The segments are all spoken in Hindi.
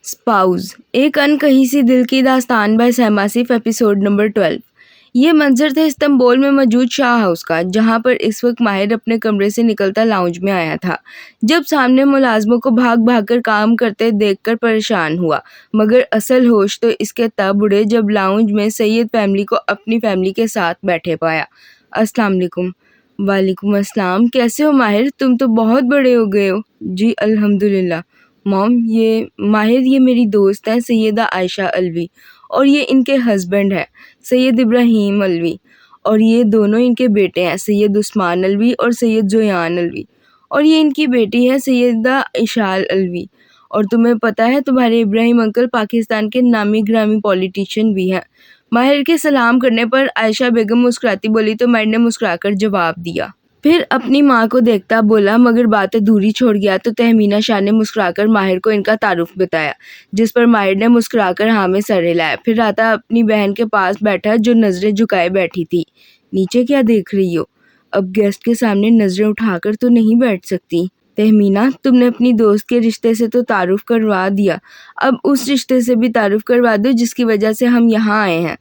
स्पाउस एक अनकही सी दिल की दास्तान बाय सहमासिफ एपिसोड नंबर 12। ये मंजर था इस्तांबुल में मौजूद शाह हाउस का, जहां पर इस वक्त माहिर अपने कमरे से निकलता लाउंज में आया था जब सामने मुलाजमों को भाग भाग कर काम करते देखकर परेशान हुआ। मगर असल होश तो इसके तब उड़े जब लाउंज में सैयद फैमिली को अपनी फैमिली के साथ बैठे पाया। अस्सलाम वालेकुम। वालेकुम अस्सलाम। कैसे हो माहिर? तुम तो बहुत बड़े हो गए हो। जी अल्हम्दुलिल्लाह। मॉम, ये माहिर ये मेरी दोस्त है सैयदा आयशा अलवी, और ये इनके हस्बैंड है सैयद इब्राहिम अलवी, और ये दोनों इनके बेटे हैं सैयद उस्मान अलवी और सैयद जोयान अलवी, और ये इनकी बेटी है सैयदा इशाल अलवी। और तुम्हें पता है तुम्हारे इब्राहिम अंकल पाकिस्तान के नामी ग्रामी पॉलिटिशियन भी हैं। माहिर के सलाम करने पर आयशा बेगम मुस्कुराती बोली तो माहिर ने मुस्कुराकर जवाब दिया। फिर अपनी माँ को देखता बोला, मगर बात अधूरी छोड़ गया तो तहमीना शाह ने मुस्कुराकर माहिर को इनका तारुफ बताया, जिस पर माहिर ने मुस्कुराकर हाँ में सर हिलाया। फिर राता अपनी बहन के पास बैठा जो नजरें झुकाए बैठी थी। नीचे क्या देख रही हो? अब गेस्ट के सामने नजरें उठाकर तो नहीं बैठ सकती। तहमीना, तुमने अपनी दोस्त के रिश्ते से तो तारुफ करवा दिया, अब उस रिश्ते से भी तारुफ करवा दो जिसकी वजह से हम यहाँ आए हैं।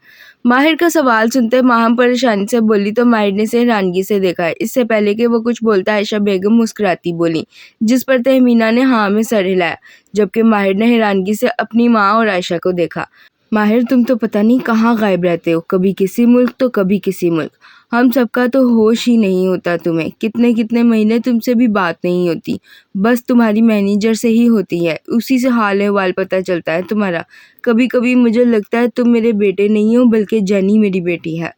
माहिर का सवाल सुनते माहम परेशानी से बोली तो माहिर ने से हैरानगी से देखा। इससे पहले कि वो कुछ बोलता आयशा बेगम मुस्कुराती बोली, जिस पर तहमीना ने हाँ में सर हिलाया, जबकि माहिर ने हैरानगी से अपनी माँ और आयशा को देखा। माहिर, तुम तो पता नहीं कहाँ गायब रहते हो, कभी किसी मुल्क तो कभी किसी मुल्क। हम सबका तो होश ही नहीं होता तुम्हें। कितने कितने महीने तुमसे भी बात नहीं होती, बस तुम्हारी मैनेजर से ही होती है, उसी से हाल अहवाल पता चलता है तुम्हारा। कभी कभी मुझे लगता है तुम मेरे बेटे नहीं हो बल्कि जेनी मेरी बेटी है।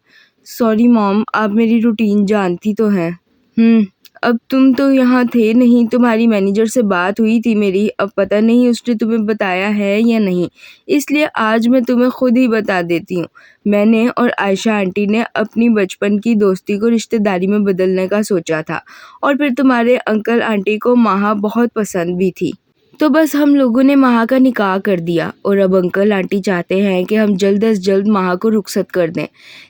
सॉरी मॉम, आप मेरी रूटीन जानती तो हैं। अब तुम तो यहाँ थे नहीं, तुम्हारी मैनेजर से बात हुई थी मेरी, अब पता नहीं उसने तुम्हें बताया है या नहीं, इसलिए आज मैं तुम्हें खुद ही बता देती हूँ। मैंने और आयशा आंटी ने अपनी बचपन की दोस्ती को रिश्तेदारी में बदलने का सोचा था, और फिर तुम्हारे अंकल आंटी को माहा बहुत पसंद भी थी, तो बस हम लोगों ने माहा का निकाह कर दिया, और अब अंकल आंटी चाहते हैं कि हम जल्द अज जल्द माहा को रुखसत कर दें।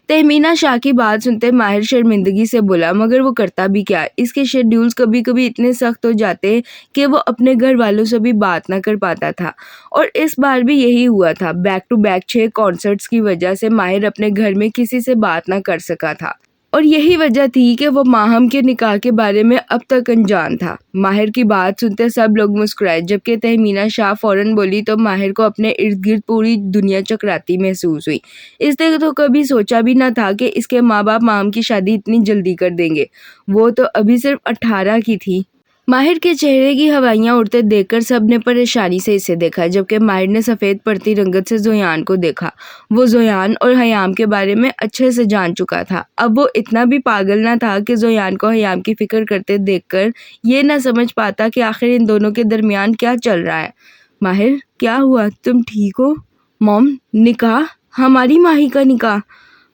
तहमीना शाह की बात सुनते माहिर शर्मिंदगी से बोला, मगर वो करता भी क्या? इसके शेड्यूल्स कभी कभी इतने सख्त हो जाते कि वो अपने घर वालों से भी बात ना कर पाता था, और इस बार भी यही हुआ था। बैक टू बैक 6 कॉन्सर्ट्स की वजह से माहिर अपने घर में किसी से बात ना कर सका था, और यही वजह थी कि वो माहम के निकाह के बारे में अब तक अनजान था। माहिर की बात सुनते सब लोग मुस्कुराए, जबकि तहमीना शाह फौरन बोली तो माहिर को अपने इर्द गिर्द पूरी दुनिया चकराती महसूस हुई। इसने तो कभी सोचा भी ना था कि इसके माँ बाप माहम की शादी इतनी जल्दी कर देंगे। वो तो अभी सिर्फ 18 की थी। माहिर के चेहरे की हवाइयां उड़ते देखकर सबने परेशानी से इसे देखा, जबकि माहिर ने सफ़ेद पड़ती रंगत से जोयान को देखा। वो जोयान और हयाम के बारे में अच्छे से जान चुका था। अब वो इतना भी पागल ना था कि जोयान को हयाम की फिक्र करते देखकर ये ना समझ पाता कि आखिर इन दोनों के दरमियान क्या चल रहा है। माहिर, क्या हुआ? तुम ठीक हो? मॉम, निकाह? हमारी माही का निकाह?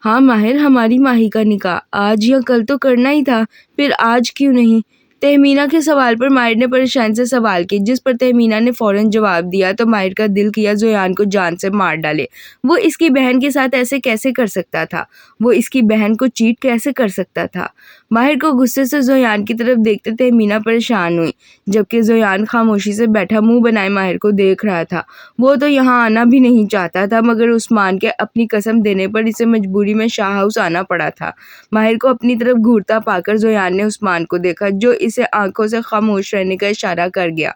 हाँ माहिर, हमारी माही का निकाह आज या कल तो करना ही था, फिर आज क्यों नहीं? तहमीना के सवाल पर माहिर ने परेशान से सवाल किया, जिस पर तहमीना ने फौरन जवाब दिया तो माहिर का दिल किया जोयान को जान से मार डाले। वो इसकी बहन के साथ ऐसे कैसे कर सकता था? वो इसकी बहन को चीट कैसे कर सकता था? माहिर को गुस्से से जोयान की तरफ देखते तहमीना परेशान हुई, जबकि जोयान खामोशी से बैठा मुंह बनाए माहिर को देख रहा था। वो तो यहाँ आना भी नहीं चाहता था, मगर उस्मान के अपनी कसम देने पर इसे मजबूरी में शाह हाउस आना पड़ा था। माहिर को अपनी तरफ घूरता पाकर जोयान ने उस्मान को देखा, जो इसे आंखों से खामोश रहने का इशारा कर गया।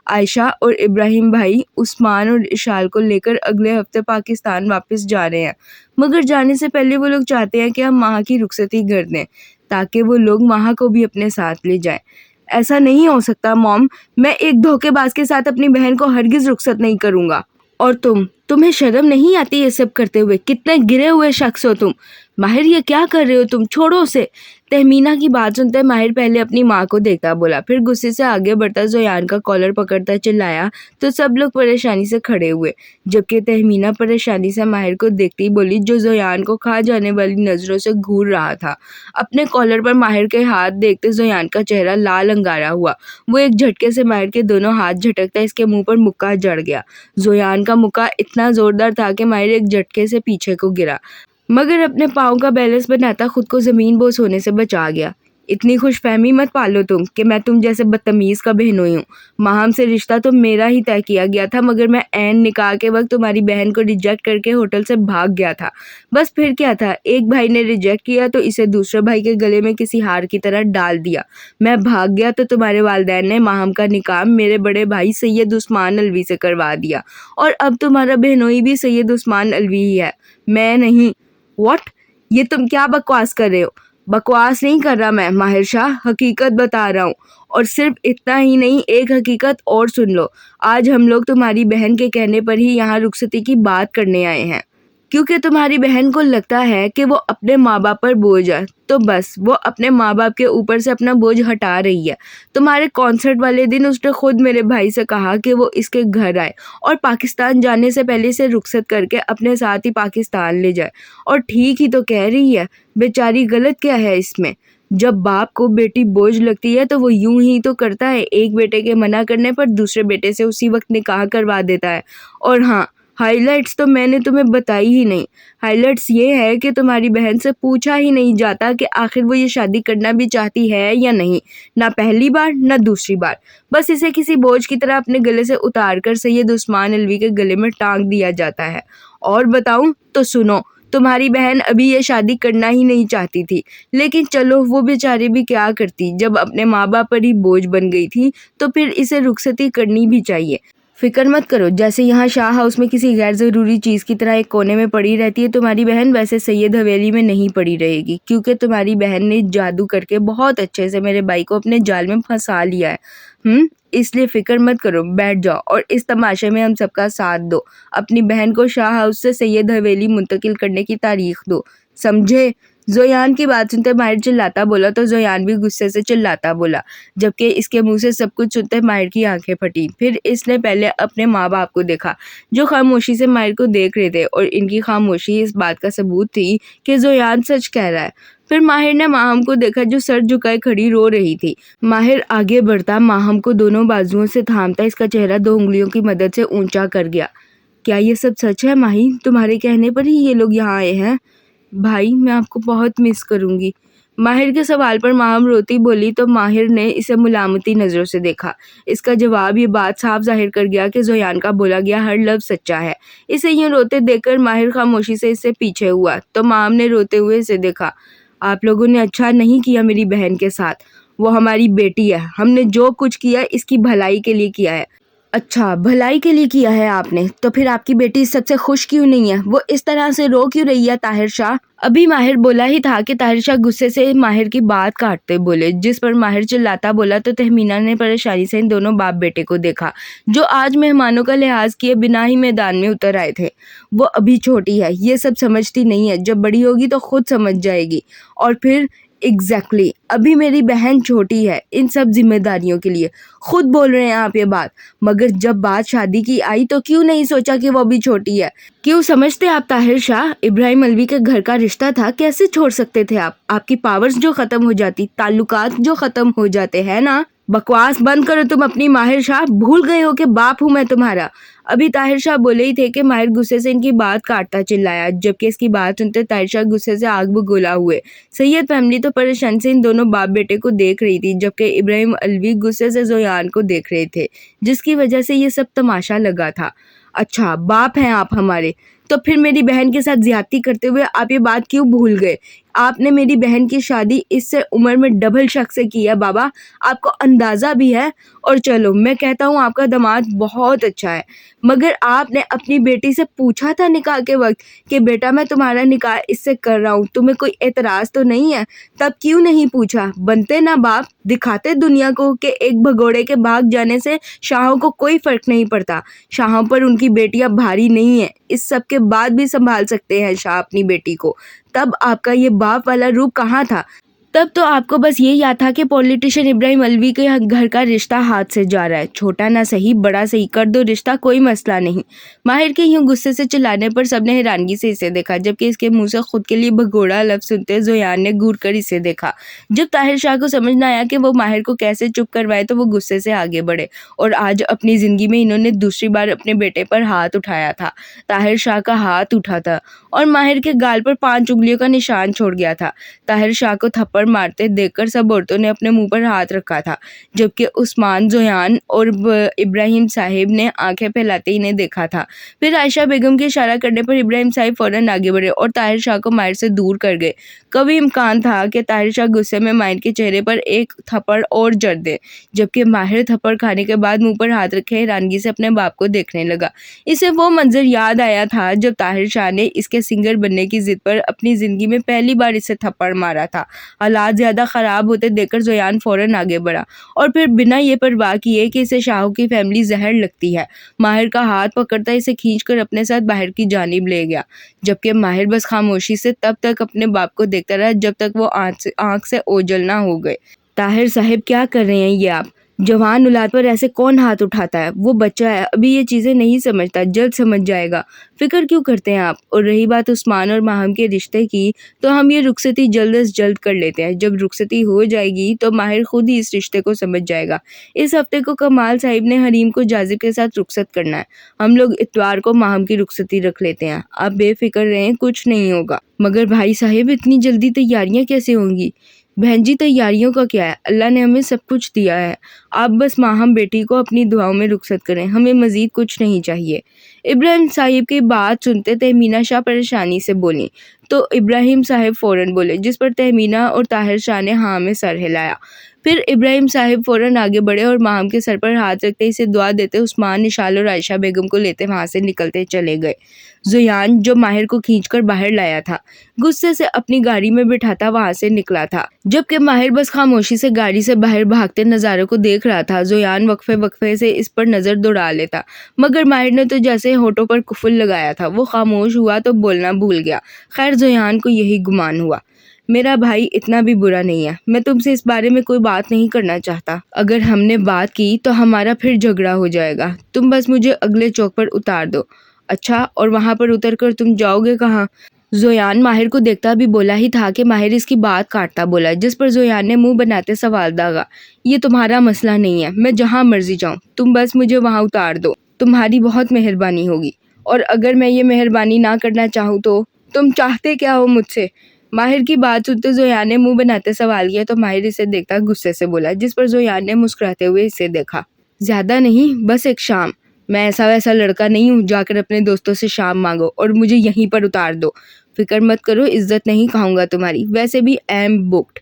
आयशा और इब्राहिम भाई उस्मान और इशाल को लेकर अगले हफ्ते पाकिस्तान वापस जा रहे हैं, मगर जाने से पहले वो लोग चाहते हैं कि हम माहा की रुखसती कर दें, ताकि वो लोग माहा को भी अपने साथ ले जाएं। ऐसा नहीं हो सकता मॉम, मैं एक धोखेबाज के साथ अपनी बहन को हरगिज रुखसत नहीं करूंगा। और तुम्हें शर्म नहीं आती ये सब करते हुए? कितने गिरे हुए शख्स हो तुम। माहिर, ये क्या कर रहे हो तुम? छोड़ो उसे। तहमीना की बात सुनते माहिर पहले अपनी माँ को देखता बोला, फिर गुस्से से आगे बढ़ता जोयान का कॉलर पकड़ता चिल्लाया तो सब लोग परेशानी से खड़े हुए, जबकि तहमीना परेशानी से माहिर को देखती बोली, जो जोयान को खा जाने वाली नजरों से घूर रहा था। अपने कॉलर पर माहिर के हाथ देखते जोयान का चेहरा लाल अंगारा हुआ। वो एक झटके से माहिर के दोनों हाथ झटकता इसके मुंह पर मुक्का जड़ गया। जोयान का मुक्का इतना जोरदार था कि माहिर एक झटके से पीछे को गिरा, मगर अपने पाँव का बैलेंस बनाता खुद को जमीन बोस होने से बचा गया। इतनी खुशफहमी मत पालो तुम कि मैं तुम जैसे बदतमीज़ का बहनोई हूँ। माहम से रिश्ता तो मेरा ही तय किया गया था, मगर मैं ऐन निकाह के वक्त तुम्हारी बहन को रिजेक्ट करके होटल से भाग गया था। बस फिर क्या था, एक भाई ने रिजेक्ट किया तो इसे दूसरे भाई के गले में किसी हार की तरह डाल दिया। मैं भाग गया तो तुम्हारे वालिदैन ने माहम का निकाह मेरे बड़े भाई सैयद उस्मान अलवी से करवा दिया, और अब तुम्हारा बहनोई भी सैयद उस्मान अलवी ही है, मैं नहीं। व्हाट? ये तुम क्या बकवास कर रहे हो? बकवास नहीं कर रहा मैं माहिर शाह, हकीकत बता रहा हूँ। और सिर्फ इतना ही नहीं, एक हकीकत और सुन लो। आज हम लोग तुम्हारी बहन के कहने पर ही यहाँ रुखसती की बात करने आए हैं, क्योंकि तुम्हारी बहन को लगता है कि वो अपने माँ बाप पर बोझ है, तो बस वो अपने माँ बाप के ऊपर से अपना बोझ हटा रही है। तुम्हारे कॉन्सर्ट वाले दिन उसने खुद मेरे भाई से कहा कि वो इसके घर आए और पाकिस्तान जाने से पहले से रुखसत करके अपने साथ ही पाकिस्तान ले जाए। और ठीक ही तो कह रही है, बेचारी गलत क्या है इसमें? जब बाप को बेटी बोझ लगती है तो वो यूं ही तो करता है, एक बेटे के मना करने पर दूसरे बेटे से उसी वक्त निकाह करवा देता है। और हाँ, हाइलाइट्स तो मैंने तुम्हें बताई ही नहीं। हाइलाइट्स ये है कि तुम्हारी बहन से पूछा ही नहीं जाता कि आखिर वो ये शादी करना भी चाहती है या नहीं। ना पहली बार ना दूसरी बार, बस इसे किसी बोझ की तरह अपने गले से उतार कर सैयद उस्मान अलवी के गले में टांग दिया जाता है। और बताऊं तो सुनो, तुम्हारी बहन अभी ये शादी करना ही नहीं चाहती थी, लेकिन चलो वो बेचारी भी क्या करती, जब अपने माँ बाप पर ही बोझ बन गई थी तो फिर इसे रुखसती करनी भी चाहिए। फिक्र मत करो, जैसे यहाँ शाह हाउस में किसी गैर ज़रूरी चीज़ की तरह एक कोने में पड़ी रहती है तुम्हारी बहन, वैसे सैयद हवेली में नहीं पड़ी रहेगी, क्योंकि तुम्हारी बहन ने जादू करके बहुत अच्छे से मेरे भाई को अपने जाल में फंसा लिया है। इसलिए फिक्र मत करो, बैठ जाओ और इस तमाशे में हम सबका साथ दो। अपनी बहन को शाह हाउस से सैयद हवेली मुंतकिल करने की तारीख दो, समझे? जोयान की बात सुनते माहिर चिल्लाता बोला तो जोयान भी गुस्से से चिल्लाता बोला, जबकि इसके मुंह से सब कुछ सुनते माहिर की आंखें फटी। फिर इसने पहले अपने माँ बाप को देखा, जो खामोशी से माहिर को देख रहे थे, और इनकी खामोशी इस बात का सबूत थी कि जोयान सच कह रहा है। फिर माहिर ने माहम को देखा, जो सर झुकाए खड़ी रो रही थी। माहिर आगे बढ़ता, माहम को दोनों बाजुओं से थामता इसका चेहरा 2 उंगलियों की मदद से ऊंचा कर गया। क्या ये सब सच है माही? तुम्हारे कहने पर ही ये लोग यहाँ आए हैं? भाई, मैं आपको बहुत मिस करूंगी। माहिर के सवाल पर माहम रोती बोली तो माहिर ने इसे मुलामती नज़रों से देखा। इसका जवाब ये बात साफ जाहिर कर गया कि जोयान का बोला गया हर लफ्ज़ सच्चा है। इसे यूं रोते देखकर माहिर खामोशी से इससे पीछे हुआ तो माहम ने रोते हुए इसे देखा। आप लोगों ने अच्छा नहीं किया मेरी बहन के साथ, वो हमारी बेटी है, हमने जो कुछ किया इसकी भलाई के लिए किया है। अच्छा, भलाई के लिए किया है आपने, तो फिर आपकी बेटी सबसे खुश क्यों नहीं है? वो इस तरह से रो क्यों रही है ताहिर शाह? अभी माहिर बोला ही था कि ताहिर शाह गुस्से से माहिर की बात काटते बोले, जिस पर माहिर चिल्लाता बोला तो तहमीना ने परेशानी से इन दोनों बाप बेटे को देखा, जो आज मेहमानों का लिहाज किए बिना ही मैदान में उतर आए थे। वो अभी छोटी है, ये सब समझती नहीं है, जब बड़ी होगी तो खुद समझ जाएगी। और फिर एग्जैक्टली अभी मेरी बहन छोटी है इन सब जिम्मेदारियों के लिए। खुद बोल रहे हैं आप ये बात, मगर जब बात शादी की आई तो क्यों नहीं सोचा कि वो भी छोटी है? क्यों समझते आप ताहिर शाह, इब्राहिम अलवी के घर का रिश्ता था, कैसे छोड़ सकते थे आप? आपकी पावर्स जो खत्म हो जाती, ताल्लुकात जो खत्म हो जाते हैं ना। बकवास बंद करो तुम अपनी माहिर शाह, भूल गए हो कि बाप हूँ मैं तुम्हारा। अभी ताहिर शाह बोले ही थे कि माहिर गुस्से से इनकी बात काटता चिल्लाया, जबकि इसकी बात सुनते ताहिर शाह गुस्से से आग बगोला हुए। सैयद फैमिली तो परेशान से इन दोनों बाप बेटे को देख रही थी, जबकि इब्राहिम अलवी गुस्से से जोयान को देख रहे थे, जिसकी वजह से ये सब तमाशा लगा था। अच्छा, बाप हैं आप हमारे, तो फिर मेरी बहन के साथ ज्यादती करते हुए आप ये बात क्यों भूल गए? आपने मेरी बहन की शादी इससे उम्र में डबल शख्स से की है बाबा, आपको अंदाज़ा भी है। और चलो मैं कहता हूँ आपका दामाद बहुत अच्छा है, मगर आपने अपनी बेटी से पूछा था निकाह के वक्त कि बेटा मैं तुम्हारा निकाह इससे कर रहा हूँ, तुम्हें कोई एतराज़ तो नहीं है? तब क्यों नहीं पूछा? बनते ना बाप, दिखाते दुनिया को कि एक भगोड़े के भाग जाने से शाहों को कोई फ़र्क नहीं पड़ता। शाहों पर उनकी बेटियां भारी नहीं है, इस सब के बाद भी संभाल सकते हैं शाह अपनी बेटी को। तब आपका ये बाप वाला रूप कहाँ था? तब तो आपको बस ये याद था कि पॉलिटिशियन इब्राहिम अलवी के घर का रिश्ता हाथ से जा रहा है, छोटा ना सही बड़ा सही कर दो रिश्ता, कोई मसला नहीं। माहिर के यूं गुस्से से चिल्लाने पर सबने हैरानगी से इसे देखा, जबकि इसके मुंह से खुद के लिए भगोड़ा लफ्ज सुनते जोयान ने घूर कर इसे देखा। जब ताहिर शाह को समझ न आया कि वो माहिर को कैसे चुप करवाए तो वो गुस्से से आगे बढ़े, और आज अपनी जिंदगी में इन्होंने दूसरी बार अपने बेटे पर हाथ उठाया था। ताहिर शाह का हाथ उठा था और माहिर के गाल पर 5 उंगलियों का निशान छोड़ गया था। ताहिर शाह को थप्पड़ थप्पड़ मारते देखकर सब औरतों ने अपने मुंह पर हाथ रखा था, जबकि उस्मान, जोयान और इब्राहिम साहिब ने आंखें फैलाते इन्हें देखा था। फिर आयशा बेगम के इशारा करने पर इब्राहिम साहिब फौरन आगे बढ़े और ताहिर शाह को माहिर से दूर कर गए। कभी इम्कान था कि ताहिर शाह गुस्से में माहिर के चेहरे पर एक थप्पड़ और जड़ दे, जबकि माहिर थप्पड़ खाने के बाद मुंह पर हाथ रखे हैरानगी से अपने बाप को देखने लगा। इसे वो मंजर याद आया था जब ताहिर शाह ने इसके सिंगर बनने की जिद पर अपनी जिंदगी में पहली बार इसे थप्पड़ मारा था। हालात ज्यादा खराब होते देखकर जोयान फौरन आगे बढ़ा और फिर बिना ये परवाह किए कि इसे शाहों की फैमिली जहर लगती है, माहिर का हाथ पकड़ता इसे खींचकर अपने साथ बाहर की जानिब ले गया, जबकि माहिर बस खामोशी से तब तक अपने बाप को देखता रहा जब तक वो आंख से ओझल ना हो गए। ताहिर साहब, क्या कर रहे हैं ये आप? जवान औलाद पर ऐसे कौन हाथ उठाता है? वो बच्चा है, अभी ये चीज़ें नहीं समझता, जल्द समझ जाएगा। फिक्र क्यों करते हैं आप? और रही बात उस्मान और माहम के रिश्ते की, तो हम ये रुखसती जल्द से जल्द कर लेते हैं। जब रुखसती हो जाएगी तो माहिर खुद ही इस रिश्ते को समझ जाएगा। इस हफ्ते को कमाल साहिब ने हरीम को जाजिब के साथ रुखसत करना है। हम लोग इतवार को माहम की रुखसती रख लेते हैं। आप बेफिक्र रहें, कुछ नहीं होगा। मगर भाई साहिब, इतनी जल्दी तैयारियां कैसे होंगी? बहन जी, तैयारियों का क्या है, अल्लाह ने हमें सब कुछ दिया है। आप बस माहम बेटी को अपनी दुआओं में रुखसत करें, हमें मजीद कुछ नहीं चाहिए। इब्राहिम साहिब की बात सुनते तहमीना शाह परेशानी से बोली तो इब्राहिम साहिब फौरन बोले, जिस पर तहमीना और ताहिर शाह ने हाँ में सर हिलाया। फिर इब्राहिम साहिब फौरन आगे बढ़े और माहम के सर पर हाथ रखते इसे दुआ देते उस्मान, निशाल और आयशा बेगम को लेते वहां से निकलते चले गए। जोयान, जो माहिर को खींचकर बाहर लाया था, गुस्से से अपनी गाड़ी में बिठाता वहां से निकला था, जबकि माहिर बस खामोशी से गाड़ी से बाहर भागते नज़ारों को देख रहा था। जोयान वक्फे वक्फे से इस पर नजर दौड़ा लेता, मगर माहिर ने तो जैसे होठों पर कुफुल लगाया था, वो खामोश हुआ तो बोलना भूल गया। खैर, जोयान को यही गुमान हुआ, मेरा भाई इतना भी बुरा नहीं है। मैं तुमसे इस बारे में कोई बात नहीं करना चाहता। अगर हमने बात की तो हमारा फिर झगड़ा हो जाएगा। तुम बस मुझे अगले चौक पर उतार दो। अच्छा, और वहां पर उतर कर तुम जाओगे कहाँ? जोयान माहिर को देखता भी बोला ही था कि माहिर इसकी बात काटता बोला, जिस पर जोयान ने मुंह बनाते सवाल दागा, ये तुम्हारा मसला नहीं है, मैं जहाँ मर्जी जाऊँ, तुम बस मुझे वहाँ उतार दो। तुम्हारी बहुत मेहरबानी होगी। और अगर मैं ये मेहरबानी ना करना चाहूँ तो? तुम चाहते क्या हो मुझसे? माहिर की बात सुनते जोयान ने मुंह बनाते सवाल किया तो माहिर इसे देखता गुस्से से बोला, जिस पर जोयान ने मुस्कुराते हुए इसे देखा। ज्यादा नहीं, बस एक शाम। मैं ऐसा वैसा लड़का नहीं हूँ, जाकर अपने दोस्तों से शाम मांगो और मुझे यहीं पर उतार दो। फिक्र मत करो, इज्जत नहीं खाऊंगा तुम्हारी, वैसे भी आई एम बुक्ड।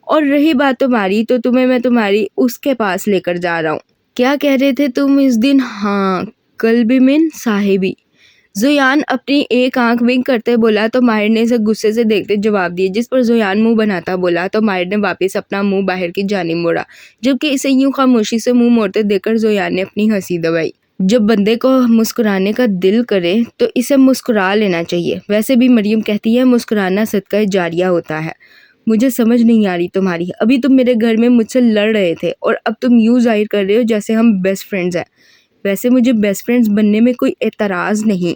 और रही बात तुम्हारी, तो तुम्हें मैं तुम्हारी उसके पास लेकर जा रहा हूँ। क्या कह रहे थे तुम इस दिन? हाँ, कल्बिमिन साहिबी। जोयान अपनी एक आंख विंक करते बोला तो माहिर ने इसे गुस्से से देखते जवाब दिए, जिस पर जोयान मुंह बनाता बोला तो माहिर ने वापस अपना मुंह बाहर की जानिब मोड़ा, जबकि इसे यूं खामोशी से मुंह मोड़ते देखकर जोयान ने अपनी हंसी दबाई। जब बंदे को मुस्कुराने का दिल करे तो इसे मुस्कुरा लेना चाहिए। वैसे भी मरियम कहती है मुस्कुराना सदका जारिया होता है। मुझे समझ नहीं आ रही तुम्हारी। अभी तुम मेरे घर में मुझसे लड़ रहे थे और अब तुम यूं जाहिर कर रहे हो जैसे हम बेस्ट फ्रेंड्स हैं। वैसे मुझे बेस्ट फ्रेंड्स बनने में कोई एतराज़ नहीं,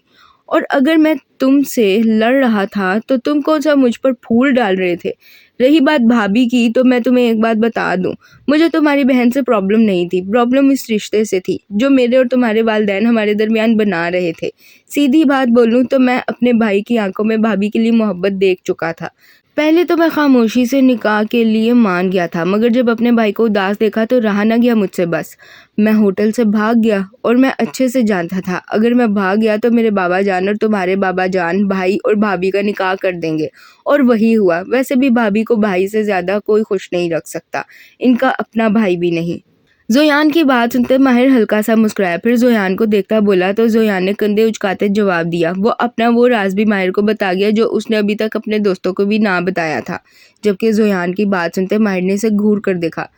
और अगर मैं तुमसे लड़ रहा था तो तुम कौन सा मुझ पर फूल डाल रहे थे। रही बात भाभी की, तो मैं तुम्हें एक बात बता दूं, मुझे तुम्हारी बहन से प्रॉब्लम नहीं थी, प्रॉब्लम इस रिश्ते से थी जो मेरे और तुम्हारे वालिदैन हमारे दरमियान बना रहे थे। सीधी बात बोलूं तो मैं अपने भाई की आंखों में भाभी के लिए मोहब्बत देख चुका था। पहले तो मैं खामोशी से निकाह के लिए मान गया था, मगर जब अपने भाई को उदास देखा तो रहा ना गया मुझसे। बस मैं होटल से भाग गया, और मैं अच्छे से जानता था अगर मैं भाग गया तो मेरे बाबा जान और तुम्हारे बाबा जान भाई और भाभी का निकाह कर देंगे, और वही हुआ। वैसे भी भाभी को भाई से ज्यादा कोई खुश नहीं रख सकता, इनका अपना भाई भी नहीं। जोयान की बात सुनते माहिर हल्का सा मुस्कुराया, फिर जोयान को देखता बोला तो जोयान ने कंधे उचकाते जवाब दिया। वो अपना वो राज भी माहिर को बता गया जो उसने अभी तक अपने दोस्तों को भी ना बताया था। जबकि जोयान की बात सुनते माहिर ने इसे घूर कर देखा।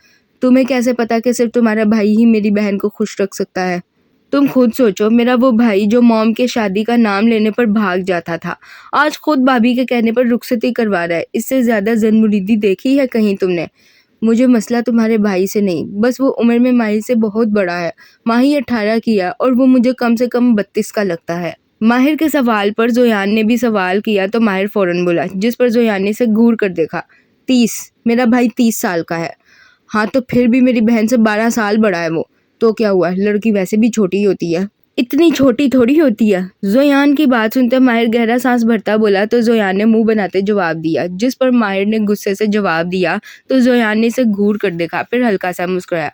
तुम्हें कैसे पता कि सिर्फ तुम्हारा भाई ही मेरी बहन को खुश रख सकता है? तुम खुद सोचो, मेरा वो भाई जो मॉम के शादी का नाम लेने पर भाग जाता था, आज खुद भाभी के कहने पर रुखसती करवा रहा है। इससे ज्यादा जनमुरीदी देखी है कहीं तुमने? मुझे मसला तुम्हारे भाई से नहीं, बस वो उम्र में माही से बहुत बड़ा है। माही 18 की है और वो मुझे कम से कम 32 का लगता है। माहिर के सवाल पर जोयान ने भी सवाल किया तो माहिर फौरन बोला, जिस पर जोयान ने इसे घूर कर देखा। 30? मेरा भाई 30 साल का है। हाँ, तो फिर भी मेरी बहन से 12 साल बड़ा है वो। तो क्या हुआ, लड़की वैसे भी छोटी होती है। इतनी छोटी थोड़ी होती है। जोयान की बात सुनते माहिर गहरा सांस भरता बोला तो जोयान ने मुंह बनाते जवाब दिया, जिस पर माहिर ने गुस्से से जवाब दिया तो जोयान ने इसे घूर कर देखा, फिर हल्का सा मुस्कुराया।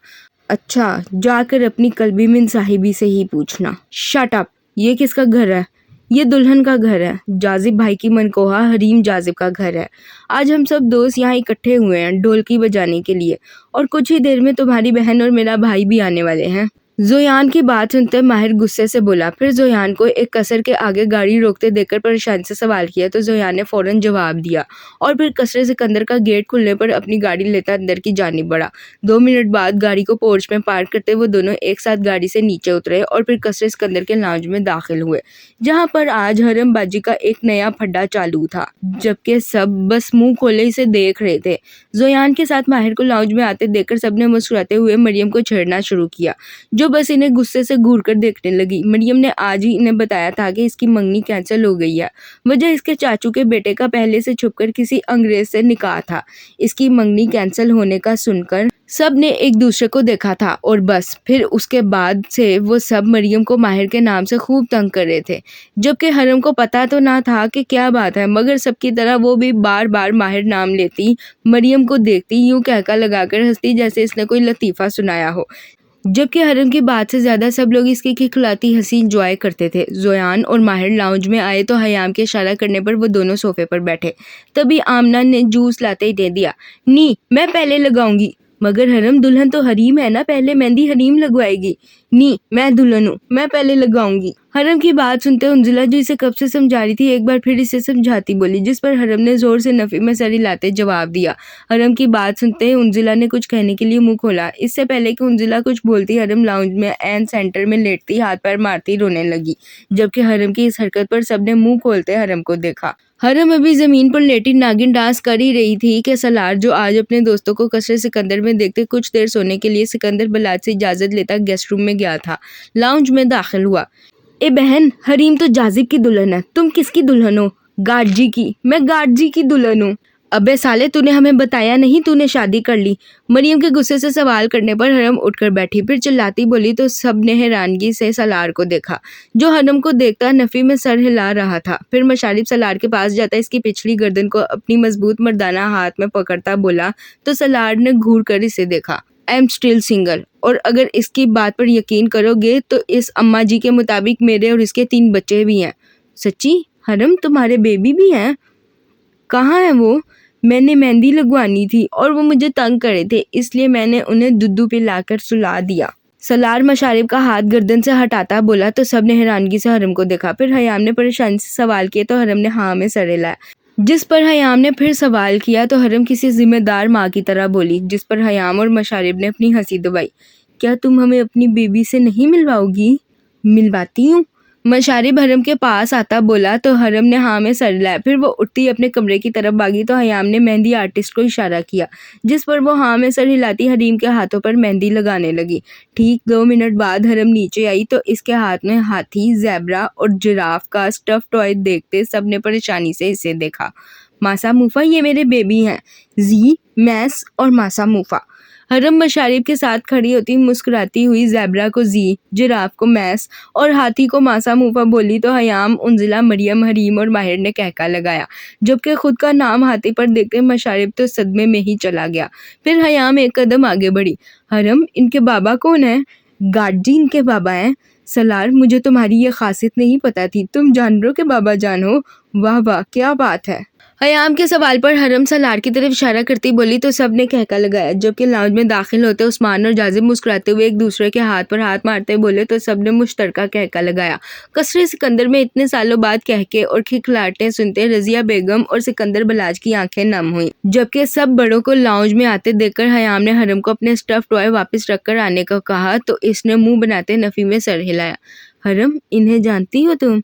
अच्छा, जाकर अपनी कल्बी मिन साहिबी से ही पूछना। शट अप, ये किसका घर है? ये दुल्हन का घर है, जाजिब भाई की मनकोहा हरीम जाजिब का घर है। आज हम सब दोस्त यहाँ इकट्ठे हुए हैं ढोलकी बजाने के लिए, और कुछ ही देर में तुम्हारी बहन और मेरा भाई भी आने वाले हैं। जोयान की बात सुनते माहिर गुस्से से बोला, फिर जोयान को एक कसर के आगे गाड़ी रोकते देखकर परेशान से सवाल किया तो जोयान ने फौरन जवाब दिया और फिर कसरे सिकंदर का गेट खुलने पर अपनी गाड़ी लेता अंदर की जानिब बढ़ा। 2 मिनट बाद गाड़ी को पोर्च में पार्क करते वो दोनों एक साथ गाड़ी से नीचे उतरे और फिर कसरे सिकंदर के लाउंज में दाखिल हुए, जहाँ पर आज हरम बाजी का एक नया फड्डा चालू था, जबकि सब बस मुंह खोले इसे देख रहे थे। जोयान के साथ माहिर को लाउंज में आते देखकर सबने मुस्कुराते हुए मरियम को छेड़ना शुरू किया, जो बस इन्हें गुस्से से घूर कर देखने लगी। मरियम ने आज ही इन्हें बताया था कि इसकी मंगनी कैंसिल हो गई है। वजह इसके चाचू के बेटे का पहले से छुपकर किसी अंग्रेज से निकाह था। इसकी मंगनी कैंसिल होने का सुनकर सब ने एक दूसरे को देखा था और बस फिर उसके बाद से वो सब मरियम को माहिर के नाम से खूब तंग कर रहे थे, जबकि हरम को पता तो ना था कि क्या बात है, मगर सबकी तरह वो भी बार बार माहिर नाम लेती, मरियम को देखती, यूं कहका लगाकर हंसती जैसे इसने कोई लतीफ़ा सुनाया हो। जबकि हरम की बात से ज्यादा सब लोग इसकी खिलखिलाती हंसी इंजॉय करते थे। जोयान और माहिर लाउंज में आए तो हयाम के इशारा करने पर वो दोनों सोफे पर बैठे। तभी आमना ने जूस लाते ही दे दिया। नी, मैं पहले लगाऊंगी। मगर हरम, दुल्हन तो हरीम है ना, पहले मेहंदी हरीम लगवाएगी। नी, मैं दुल्हन हूँ, मैं पहले लगाऊंगी। हरम की बात सुनते उंजिला, जो इसे कब से समझा रही थी, एक बार फिर इसे समझाती बोली, जिस पर हरम ने जोर से नफी में सर हिलाते जवाब दिया। हरम की बात सुनते उंजिला ने कुछ कहने के लिए मुंह खोला। इससे पहले कि उंजिला कुछ बोलती, हरम लाउंज में एन सेंटर में लेटती हाथ पैर मारती रोने लगी, जबकि हरम की इस हरकत पर सबने मुंह खोलते हरम को देखा। हरम अभी जमीन पर लेटी नागिन डांस कर ही रही थी कि सलार, जो आज अपने दोस्तों को कसरे सिकंदर में देखते कुछ देर सोने के लिए सिकंदर बलाज से इजाजत लेता गेस्ट रूम में गया था, लाउंज में दाखिल हुआ। ए बहन, हरीम तो जाजिब की दुल्हन है, तुम किसकी दुल्हन हो? गार्जी की। मैं गार्जी की दुल्हन हूँ। अबे साले, तूने हमें बताया नहीं तूने शादी कर ली। मरियम के गुस्से से सवाल करने पर हरम उठकर बैठी, फिर चिल्लाती बोली तो सब ने हैरानगी से सलार को देखा, जो हरम को देखता नफी में सर हिला रहा था। फिर मशारिब सलार के पास जाता इसकी पिछली गर्दन को अपनी मजबूत मर्दाना हाथ में पकड़ता बोला तो सलार ने घूर कर इसे देखा। आई एम स्टिल सिंगल, और अगर इसकी बात पर यकीन करोगे तो इस अम्मा जी के मुताबिक मेरे और इसके 3 बच्चे भी हैं। सच्ची? हरम, तुम्हारे बेबी भी हैं? कहाँ है वो? मैंने मेहंदी लगवानी थी और वो मुझे तंग करे थे, इसलिए मैंने उन्हें दूध पिलाकर सुला दिया। सलार मशारिब का हाथ गर्दन से हटाता बोला तो सबने हैरानगी से हरम को देखा। फिर हयाम ने परेशानी से सवाल किए तो हरम ने हाँ में सर हिलाया, जिस पर हयाम ने फिर सवाल किया तो हरम किसी जिम्मेदार माँ की तरह बोली, जिस पर हयाम और मशारिब ने अपनी हंसी दबाई। क्या तुम हमें अपनी बेबी से नहीं मिलवाओगी? मिलवाती हूँ। मशारिब हरम के पास आता बोला तो हरम ने हाँ में सर हिलाया। फिर वो उठती अपने कमरे की तरफ भागी तो हयाम ने मेहंदी आर्टिस्ट को इशारा किया, जिस पर वो हाँ में सर हिलाती हरीम के हाथों पर मेहंदी लगाने लगी। ठीक 2 मिनट बाद हरम नीचे आई तो इसके हाथ में हाथी, ज़ेब्रा और जिराफ का स्टफ टॉय देखते सबने परेशानी से इसे देखा। मासा मूफा, ये मेरे बेबी हैं, जी, मैस और मासा मूफा। हरम मशारिब के साथ खड़ी होती मुस्कुराती हुई ज़ेब्रा को जी, जिराफ को मैस और हाथी को मासा मूफा बोली तो हयाम, उंजिला, मरियम, हरीम और माहिर ने कहका लगाया, जबकि खुद का नाम हाथी पर देखते मशारिब तो सदमे में ही चला गया। फिर हयाम एक कदम आगे बढ़ी। हरम, इनके बाबा कौन है? गार्जी इनके बाबा हैं। सलार, मुझे तुम्हारी ये खासियत नहीं पता थी, तुम जानवरों के बाबा जान हो। वाह वाह, क्या बात है। हयाम के सवाल पर हरम सलार की तरफ इशारा करती बोली तो सब ने कहका लगाया, जबकि लाउंज में दाखिल होते उस्मान और जाजिब मुस्कुराते हुए एक दूसरे के हाथ पर हाथ मारते बोले तो सब ने मुश्तरका कहका लगाया। कसरे सिकंदर में इतने सालों बाद कहके और खिखलाहटें सुनते रजिया बेगम और सिकंदर बलाज की आंखें नम हुई, जबकि सब बड़ों को लाउंज में आते देखकर हयाम ने हरम को अपने स्टफ टॉय वापस रखकर आने को कहा तो इसने मुंह बनाते नफी में सर हिलाया। हरम, इन्हें जानती हो तुम?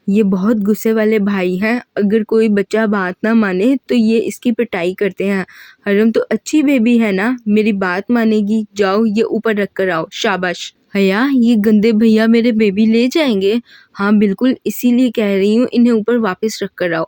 ये बहुत गुस्से वाले भाई हैं, अगर कोई बच्चा बात ना माने तो ये इसकी पिटाई करते हैं। हरम तो अच्छी बेबी है ना, मेरी बात मानेगी, जाओ ये ऊपर रख कर आओ, शाबाश। हया, ये गंदे भैया मेरे बेबी ले जाएंगे? हाँ बिल्कुल, इसीलिए कह रही हूँ इन्हें ऊपर वापस रख कर आओ।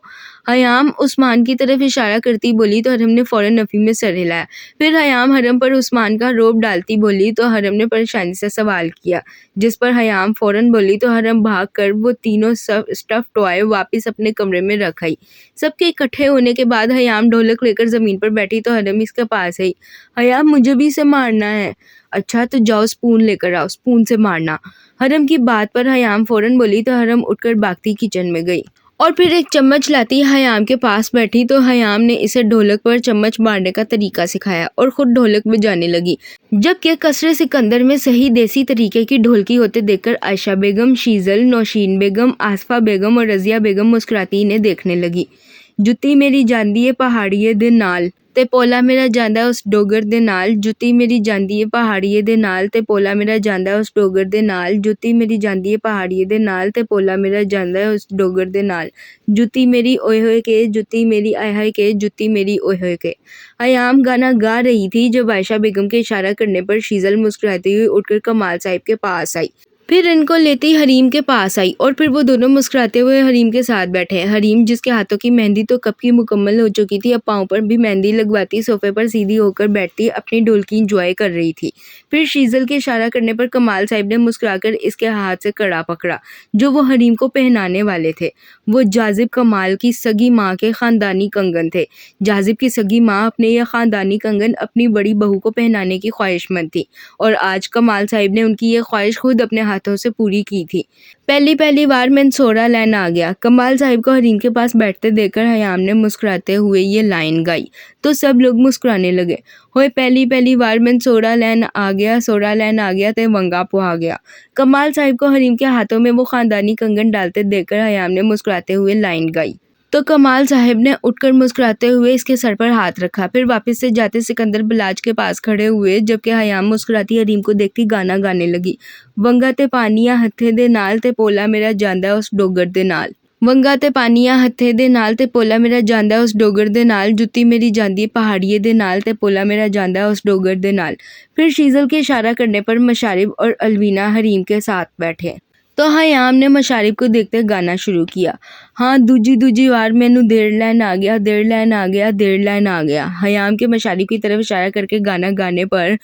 हयाम उस्मान की तरफ इशारा करती बोली तो हरम ने फ़ौरन नफ़ी में सर हिलाया। फिर हयाम हरम पर उस्मान का रोब डालती बोली तो हरम ने परेशानी से सवाल किया, जिस पर हयाम फ़ौरन बोली तो हरम भाग कर वो तीनों स्टफ़ टॉय वापस अपने कमरे में रख आई। सबके इकट्ठे होने के बाद हयाम ढोलक लेकर ज़मीन पर बैठी तो हरम इसके पास आई। हयाम मुझे भी इसे मारना है। अच्छा तो जाओ स्पून लेकर आओ, स्पून से मारना। हरम की बात पर हयाम फ़ौरन बोली तो हरम उठकर भागती किचन में गई और फिर एक चम्मच लाती हयाम के पास बैठी तो हयाम ने इसे ढोलक पर चम्मच मारने का तरीका सिखाया और खुद ढोलक बजाने लगी। जबकि कसरे सिकंदर में सही देसी तरीके की ढोलकी होते देखकर आयशा बेगम, शीजल, नौशीन बेगम, आसफा बेगम और रजिया बेगम मुस्कुराती इन्हें देखने लगी। जुत्ती मेरी जांदी है पहाड़िए दे नाल ते पोला मेरा ਜਾਂਦਾ ਉਸ ਡੋਗਰ ਦੇ ਨਾਲ ਜੁੱਤੀ ਮੇਰੀ ਜਾਂਦੀ ਏ ਪਹਾੜੀਏ ਦੇ ਨਾਲ ਤੇ ਪੋਲਾ ਮੇਰਾ ਜਾਂਦਾ ਉਸ ਡੋਗਰ ਦੇ ਨਾਲ ਜੁੱਤੀ ਮੇਰੀ ਜਾਂਦੀ ਏ ਪਹਾੜੀਏ ਦੇ ਨਾਲ ਤੇ ਪੋਲਾ ਮੇਰਾ ਜਾਂਦਾ ਉਸ ਡੋਗਰ ਦੇ ਨਾਲ ਜੁੱਤੀ ਮੇਰੀ ओए होए के जुत्ती मेरी आय हाय के जुत्ती मेरी ओए होए के। हयाम गाना गा रही थी जब आयशा बेगम के इशारा करने पर शीजल मुस्कुराती हुई उठकर कमाल साहिब के पास आई। फिर इनको लेती हरीम के पास आई और फिर वो दोनों मुस्कुराते हुए हरीम के साथ बैठे। हरीम जिसके हाथों की मेहंदी तो कब की मुकम्मल हो चुकी थी, अब पाँव पर भी मेहंदी लगवाती सोफे पर सीधी होकर बैठती अपनी ढोलकी इंजॉय कर रही थी। फिर शीजल के इशारा करने पर कमाल साहिब ने मुस्कुराकर इसके हाथ से कड़ा पकड़ा जो वो हरीम को पहनाने वाले थे। वो जाजिब कमाल की सगी माँ के ख़ानदानी कंगन थे। जाजिब की सगी माँ अपने यह ख़ानदानी कंगन अपनी बड़ी बहू को पहनाने की ख्वाहिशमंद थी और आज कमाल साहिब ने उनकी ये ख्वाहिश खुद अपने हाथों से पूरी की थी। पहली बार मंसूरा लैन आ गया। कमाल साहिब को हरीम के पास बैठते देखकर हयाम ने मुस्कुराते हुए ये लाइन गाई तो सब लोग मुस्कुराने लगे। होए पहली बार मंसूरा लैन आ गया, सोरा लैन आ गया ते वंगा पुहा गया। कमाल साहिब को हरीम के हाथों में वो खानदानी कंगन डालते देखकर हयाम ने मुस्कुराते हुए लाइन गाई तो कमाल साहिब ने उठकर मुस्कुराते हुए इसके सर पर हाथ रखा। फिर वापस से जाते सिकंदर बलाज के पास खड़े हुए जबकि हयाम मुस्कुराती हरीम को देखती गाना गाने लगी। वंगा ते पानिया हत्थे दे नाल ते पोला मेरा ਜਾਂਦਾ उस डोगर दे नाल वंगा ते पानिया हत्थे दे नाल ते पोला मेरा ਜਾਂਦਾ उस डोगर दे नाल जुत्ती मेरी ਜਾਂਦੀ पहाड़िए दे नाल ते पोला मेरा ਜਾਂਦਾ उस डोगर दे नाल। फिर शीजल के इशारा करने पर मशारिब और अलवीना हरीम के साथ बैठे तो हयाम ने मशारिब को देखते गाना शुरू किया। हाँ दूजी बार मैनू देर लैन आ गया, देर लैन आ गया, देर लैन आ गया। हयाम के मशारिब की तरफ इशारा करके गाना गाने पर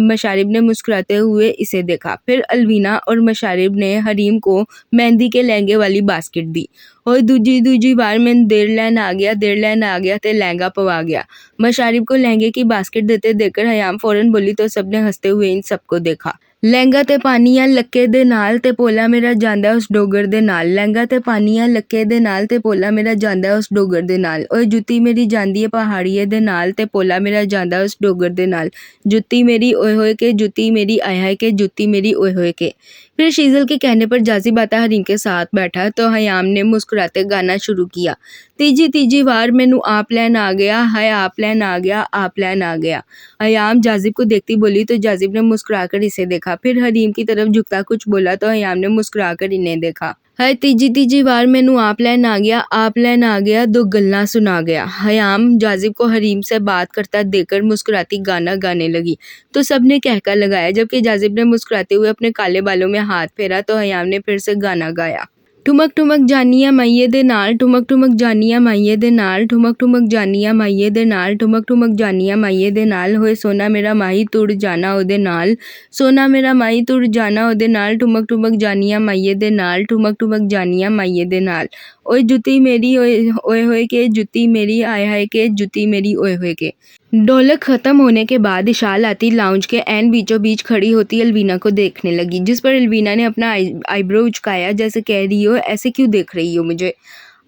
मशारिब ने मुस्कुराते हुए इसे देखा। फिर अलवीना और मशारिब ने हरीम को मेहंदी के लहंगे वाली बास्केट दी और दूजी बार मैंने देर लैन आ गया, देर लैन आ गया ते लहंगा पवा गया। मशारिब को लहंगे की बास्केट देते देखकर हयाम फौरन बोली तो सबने हंसते हुए इन सबको देखा। लहंगा ते पानिया लक्के दे नाल ते पोला मेरा ਜਾਂਦਾ उस डोगर दे नाल लहंगा ते पानिया लक्के दे नाल ते पोला मेरा ਜਾਂਦਾ उस डोगर दे नाल ओए जुत्ती मेरी ਜਾਂਦੀ है पहाड़िए दे नाल ते पोला मेरा ਜਾਂਦਾ उस डोगर दे नाल जुत्ती मेरी ओए होए के जुत्ती मेरी आय हाय के जुत्ती मेरी ओए होए के। फिर शीजल के कहने पर जाजिब आता हरीम के साथ बैठा तो हयाम ने मुस्कुराते गाना शुरू किया। तीजी बार मैनू आप लैन आ गया, हाय आप लैन आ गया, आप लैन आ गया। हयाम जाजिब को देखती बोली तो जाजिब ने मुस्कुराकर इसे देखा। फिर हरीम की तरफ झुकता कुछ बोला तो हयाम ने मुस्कुराकर इन्हें देखा। हाय तीजी बार मैनू आप लैन आ गया, आप लैन आ गया, दो गल्ला सुना गया। हयाम जाजिब को हरीम से बात करता देखकर मुस्कुराती गाना गाने लगी तो सबने कहका लगाया जबकि जाजिब ने मुस्कुराते हुए अपने काले बालों में हाथ फेरा तो हयाम ने फिर से गाना गाया। ठुमक ठुमक जानिया माइये दे नाल ठुमक ठुमक जानिया माइये दे नाल ठुमक ठुमक जानिया माइये दे नाल ठुमक ठुमक जानिया माइये दे नाल होए सोना मेरा माही तुड़ जाना ओदे नाल सोना मेरा माही तुड़ जाना ओदे नाल ठुमक ठुमक जानिया माइये दे नाल ठुमक ठुमक जानिया माइये दे नाल ओए जुत्ती मेरी ओए होए के जुत्ती मेरी आय हाय के जुत्ती मेरी ओए होए के। ढोलक खत्म होने के बाद इशाल आती लाउंज के एन बीचों बीच खड़ी होती अलवीना को देखने लगी जिस पर अलवीना ने अपना आईब्रो उचकाया जैसे कह रही हो ऐसे क्यों देख रही हो मुझे।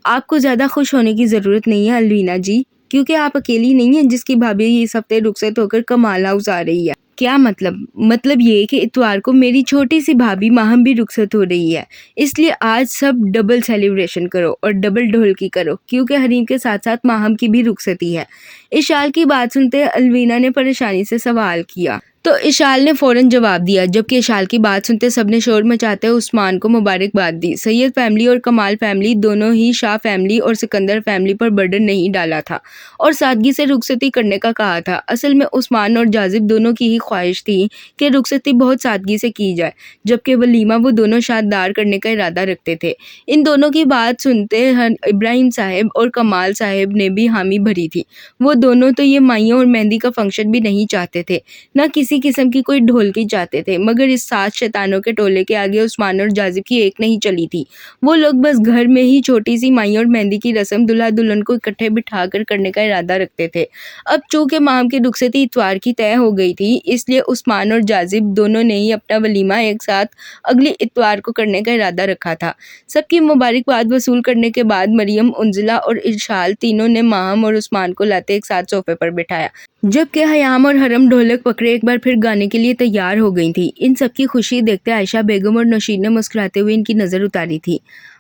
आपको ज़्यादा खुश होने की ज़रूरत नहीं है अलवीना जी, क्योंकि आप अकेली नहीं हैं जिसकी भाभी इस हफ्ते रुखसत होकर कमाल हाउस आ रही है। क्या मतलब ये कि इतवार को मेरी छोटी सी भाभी माहम भी रुखसत हो रही है, इसलिए आज सब डबल सेलिब्रेशन करो और डबल ढोलकी करो क्योंकि हरीम के साथ साथ माहम की भी रुखसती है। इशाल की बात सुनते अलवीना ने परेशानी से सवाल किया। तो इशाल ने फ़ौरन जवाब दिया, जबकि इशाल की बात सुनते सबने शोर मचाते हुए उस्मान को मुबारकबाद दी। सैयद फैमिली और कमाल फैमिली दोनों ही शाह फैमिली और सिकंदर फैमिली पर बर्डन नहीं डाला था और सादगी से रुखसती करने का कहा था। असल में उस्मान और जाजिब दोनों की ही ख्वाहिश थी कि रुखसती बहुत सादगी से की जाए, जबकि वलीमा वो दोनों शानदार करने का इरादा रखते थे। इन दोनों की बात सुनते इब्राहिम साहब और कमाल साहब ने भी हामी भरी थी। वो दोनों तो ये माइयों और मेहंदी का फंक्शन भी नहीं चाहते थे, न किसी किस्म की कोई ढोलकी चाहते थे, मगर इस 7 शैतानों के टोले के आगे उस्मान और जाजिब की एक नहीं चली थी। वो लोग बस घर में ही छोटी सी माई और मेहंदी की रस्म दुल्हा दुल्हन को इकट्ठे बिठाकर करने का इरादा रखते थे। अब चूंकि माम की रुखसती इतवार की तय हो गई थी, इसलिए उस्मान और जाजिब दोनों ने ही अपना वलीमा एक साथ अगली इतवार को करने का इरादा रखा था। सबकी मुबारकबाद वसूल करने के बाद मरियम, उंजिला और इरशाल तीनों ने माम और उस्मान को लाते एक साथ सोफे पर बिठाया, जबकि हयाम और हरम ढोलक पकड़े एक बार फिर गाने के लिए तैयार हो गई थी। इन सबकी खुशी देखते आयशा बेगम और नौशीन ने मुस्कुराते हुए इनकी नज़र उतारी थी।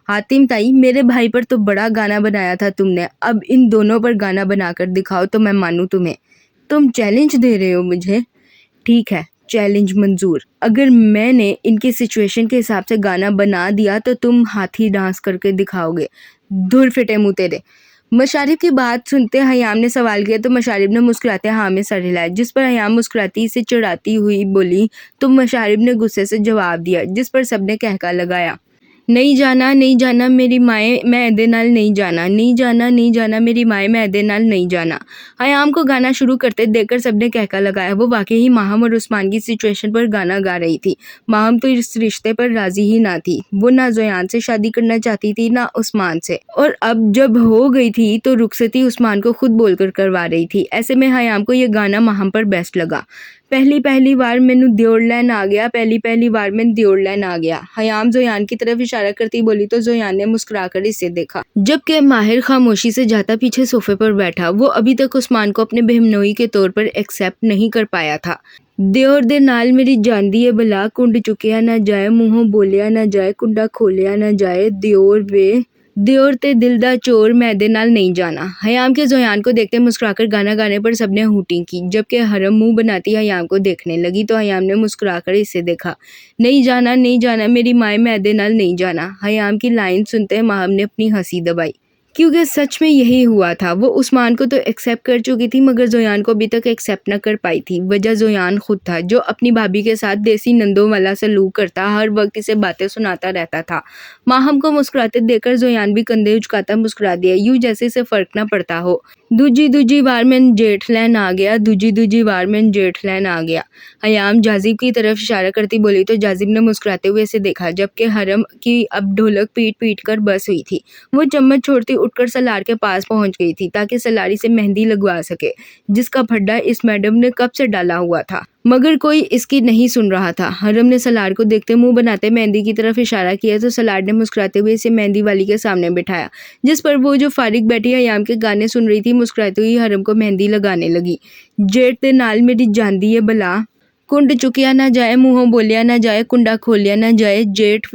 हातिम ताई, मेरे भाई पर तो बड़ा गाना बनाया था तुमने, अब इन दोनों पर गाना बनाकर दिखाओ तो मैं मानूं तुम्हें। तुम चैलेंज दे रहे हो मुझे? ठीक है, चैलेंज मंजूर। अगर मैंने इनकी सिचुएशन के हिसाब से गाना बना दिया तो तुम हाथी डांस करके दिखाओगे। धुर फिटे मुँह तेरे। मशारिब की बात सुनते हयाम ने सवाल किया तो मशारिब ने मुस्कुराते हाँ में सर हिलाया, जिस पर हयाम मुस्कुराती से चिढ़ाती हुई बोली तो मशारिब ने गुस्से से जवाब दिया, जिस पर सबने कहका लगाया, नहीं जाना नहीं जाना मेरी माए, मैं एदे नाल नहीं जाना, नहीं जाना नहीं जाना मेरी माए, मैं एदे नाल नहीं जाना। हयाम को गाना शुरू करते देखकर सबने कहका लगाया। वो वाकई ही माहम और उस्मान की सिचुएशन पर गाना गा रही थी। माहम तो इस रिश्ते पर राजी ही ना थी। वो ना जोयान से शादी करना चाहती थी ना उस्मान से, और अब जब हो गई थी तो रुखसती उस्मान को खुद बोलकर करवा रही थी। ऐसे में हयाम को यह गाना माहम पर बेस्ट लगा। पहली बार मैनू दियोड़ लैन आ गया, पहली बार मैं दियोड़ लैन आ गया। हयाम जोयान की तरफ इशारा करती बोली तो जोयान ने मुस्कुराकर इसे देखा, जबकि माहिर खामोशी से जाता पीछे सोफे पर बैठा। वो अभी तक उस्मान को अपने बहनोई के तौर पर एक्सेप्ट नहीं कर पाया था। दियोर दे नाल मेरी जानदी है भला, कुंड चुकिया ना जाए, मुंहों बोलिया ना जाए, कुंडा खोलिया ना जाए, दियोर ते दिल दा चोर, मैं दे नाल नहीं जाना। हयाम के जोयान को देखते मुस्कुराकर गाना गाने पर सबने हूटी की, जबकि हरम मुंह बनाती हयाम को देखने लगी तो हयाम ने मुस्कुराकर इसे देखा। नहीं जाना मेरी माए, मैं दे नाल नहीं जाना। हयाम की लाइन सुनते माहम ने अपनी हंसी दबाई, क्योंकि सच में यही हुआ था। वो उस्मान को तो एक्सेप्ट कर चुकी थी, मगर जोयान को अभी तक एक्सेप्ट न कर पाई थी। वजह जोयान खुद था, जो अपनी भाभी के साथ देसी नंदों वाला सलूक करता, हर वक्त इसे बातें सुनाता रहता था। माहम को मुस्कुराते देखकर जोयान भी कंधे उचकाता मुस्कुरा दिया, यूं जैसे इसे फर्क न पड़ता हो। दूजी बार मैं जेठ लैन आ गया, दूजी बार मैं जेठ लैन आ गया। हयाम जाजिब की तरफ इशारा करती बोली तो जाजिब ने मुस्कुराते हुए इसे देखा, जबकि हरम की अब ढोलक पीट कर बस हुई थी। वो चम्मच छोड़ती उठकर सलार के पास पहुंच गई थी ताकि सलारी से मेहंदी लगवा सके, जिसका फड्डा इस मैडम ने कब से डाला हुआ था, मगर कोई इसकी नहीं सुन रहा था। हरम ने सलार को देखते मुंह बनाते मेहंदी की तरफ इशारा किया तो सलार ने मुस्कुराते हुए इसे मेहंदी वाली के सामने बिठाया, जिस पर वो जो फारिग बैठी हयाम के गाने सुन रही थी मुस्कुराती हुई हरम को मेहंदी लगाने लगी। जेठ दे नाल मेरी जानदी है भला, कुंड चुकिया ना जाए, मुंहों बोलिया ना जाए, कुंडा खोलिया ना जाए, जेठ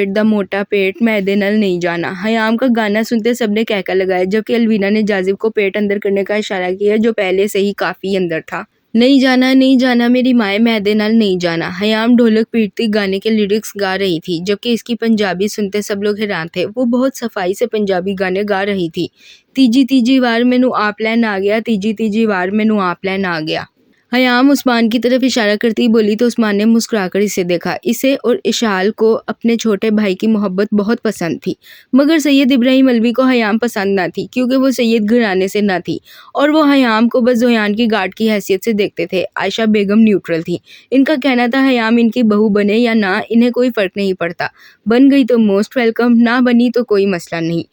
दा मोटा पेट, मैं एदे नाल नहीं जाना। हयाम का गाना सुनते सबने कहका लगाया, जबकि अलवीना ने जाजिब को पेट अंदर करने का इशारा किया, जो पहले से ही काफी अंदर था। नहीं जाना मेरी माए, मैं एदे नाल नहीं जाना। हयाम ढोलक पीटती गाने के लिरिक्स गा रही थी, जबकि इसकी पंजाबी सुनते सब लोग हैरान थे। वो बहुत सफाई से पंजाबी गाने गा रही थी। तीजी बार मैनू आप लैन आ गया, तीजी बार मैनू आप लैन आ गया। हयाम उस्मान की तरफ इशारा करती बोली तो उस्मान ने मुस्कुराकर इसे देखा। इसे और इशाल को अपने छोटे भाई की मोहब्बत बहुत पसंद थी, मगर सैयद इब्राहिम अलवी को हयाम पसंद ना थी, क्योंकि वो सैयद घराने से ना थी और वो हयाम को बस जोयान की गार्ड की हैसियत से देखते थे। आयशा बेगम न्यूट्रल थी। इनका कहना था हयाम इनकी बहू बने या ना, इन्हें कोई फर्क नहीं पड़ता। बन गई तो मोस्ट वेलकम, ना बनी तो कोई मसला नहीं।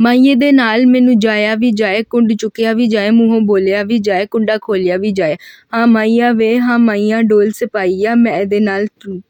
माइये दे नाल मैनू जाया भी जाए, कुंड चुकिया भी जाए, मुंहों बोलिया भी जाए, कुंडा खोलिया भी जाए। हाँ माइया वे हाँ माइया डोल सिपाहिया, मैं एदे नाल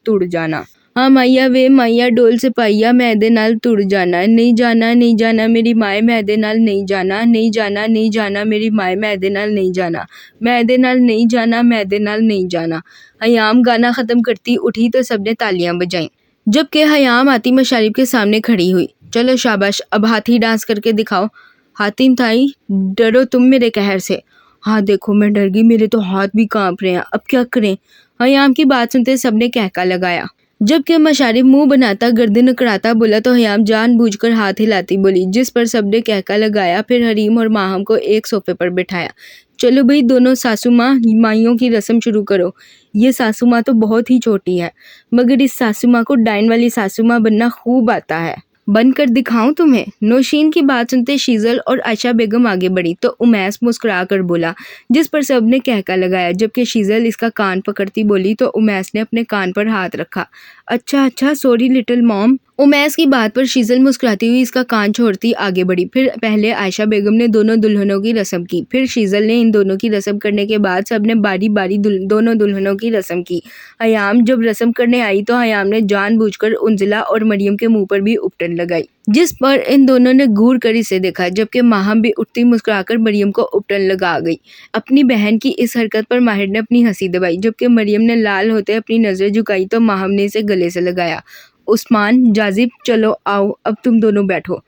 तुड़ जाना। हाँ माइया वे माइया डोल सिपाहिया, मैं एदे नाल तुड़ जाना। नहीं जाना मेरी माए, मैं एदे नाल नहीं जाना। नहीं जाना मेरी माए, मैं एदे नाल नहीं जाना। मैं एदे नाल नहीं जाना, मैं एदे नाल नहीं जाना। हयाम गाना ख़त्म करती उठी तो सबने तालियां बजाईं, जबकि हयाम आतिम मशारिब के सामने खड़ी हुई। चलो शाबाश, अब हाथी डांस करके दिखाओ। हातिम ताई, डरो तुम मेरे कहर से। हाँ देखो मैं डर गई, मेरे तो हाथ भी कांप रहे हैं, अब क्या करें। हयाम की बात सुनते सबने कहका लगाया, जबकि मशारिब मुंह बनाता गर्दन अकड़ाता बोला तो हयाम जानबूझकर हाथ हिलाती बोली, जिस पर सबने कहका लगाया। फिर हरीम और माहम को एक सोफे पर बिठाया। चलो भाई दोनों सासू माँ माइयों की रस्म शुरू करो। ये सासू माँ तो बहुत ही छोटी है, मगर इस सासू माँ को डाइन वाली सासू माँ बनना खूब आता है। बनकर दिखाऊं तुम्हें। नौशीन की बात सुनते शीजल और आयशा बेगम आगे बढ़ी तो उमैस मुस्कुरा कर बोला, जिस पर सबने कहका लगाया। जबकि शीजल इसका कान पकड़ती बोली तो उमैस ने अपने कान पर हाथ रखा। अच्छा सॉरी लिटिल मॉम। उमैस की बात पर शीजल मुस्कुराती हुई इसका कान छोड़ती आगे बढ़ी। फिर पहले आयशा बेगम ने दोनों दुल्हनों की रस्म की, फिर शीजल ने इन दोनों की रस्म करने के बाद सबने बारी बारी दोनों दुल्हनों की रस्म की। हयाम जब रस्म करने आई तो हयाम ने जानबूझकर उंजिला और मरियम के मुंह पर भी उपटन लगाई, जिस पर इन दोनों ने घूर कर इसे देखा। जबकि माहम भी उठती मुस्कुराकर मरियम को उपटन लगा गई। अपनी बहन की इस हरकत पर माहिर ने अपनी हंसी दबाई। जबकि मरियम ने लाल होते अपनी नजरें झुकाई तो माहम ने इसे गले से लगाया। उस्मान, जाजिब, चलो आओ अब तुम दोनों बैठो।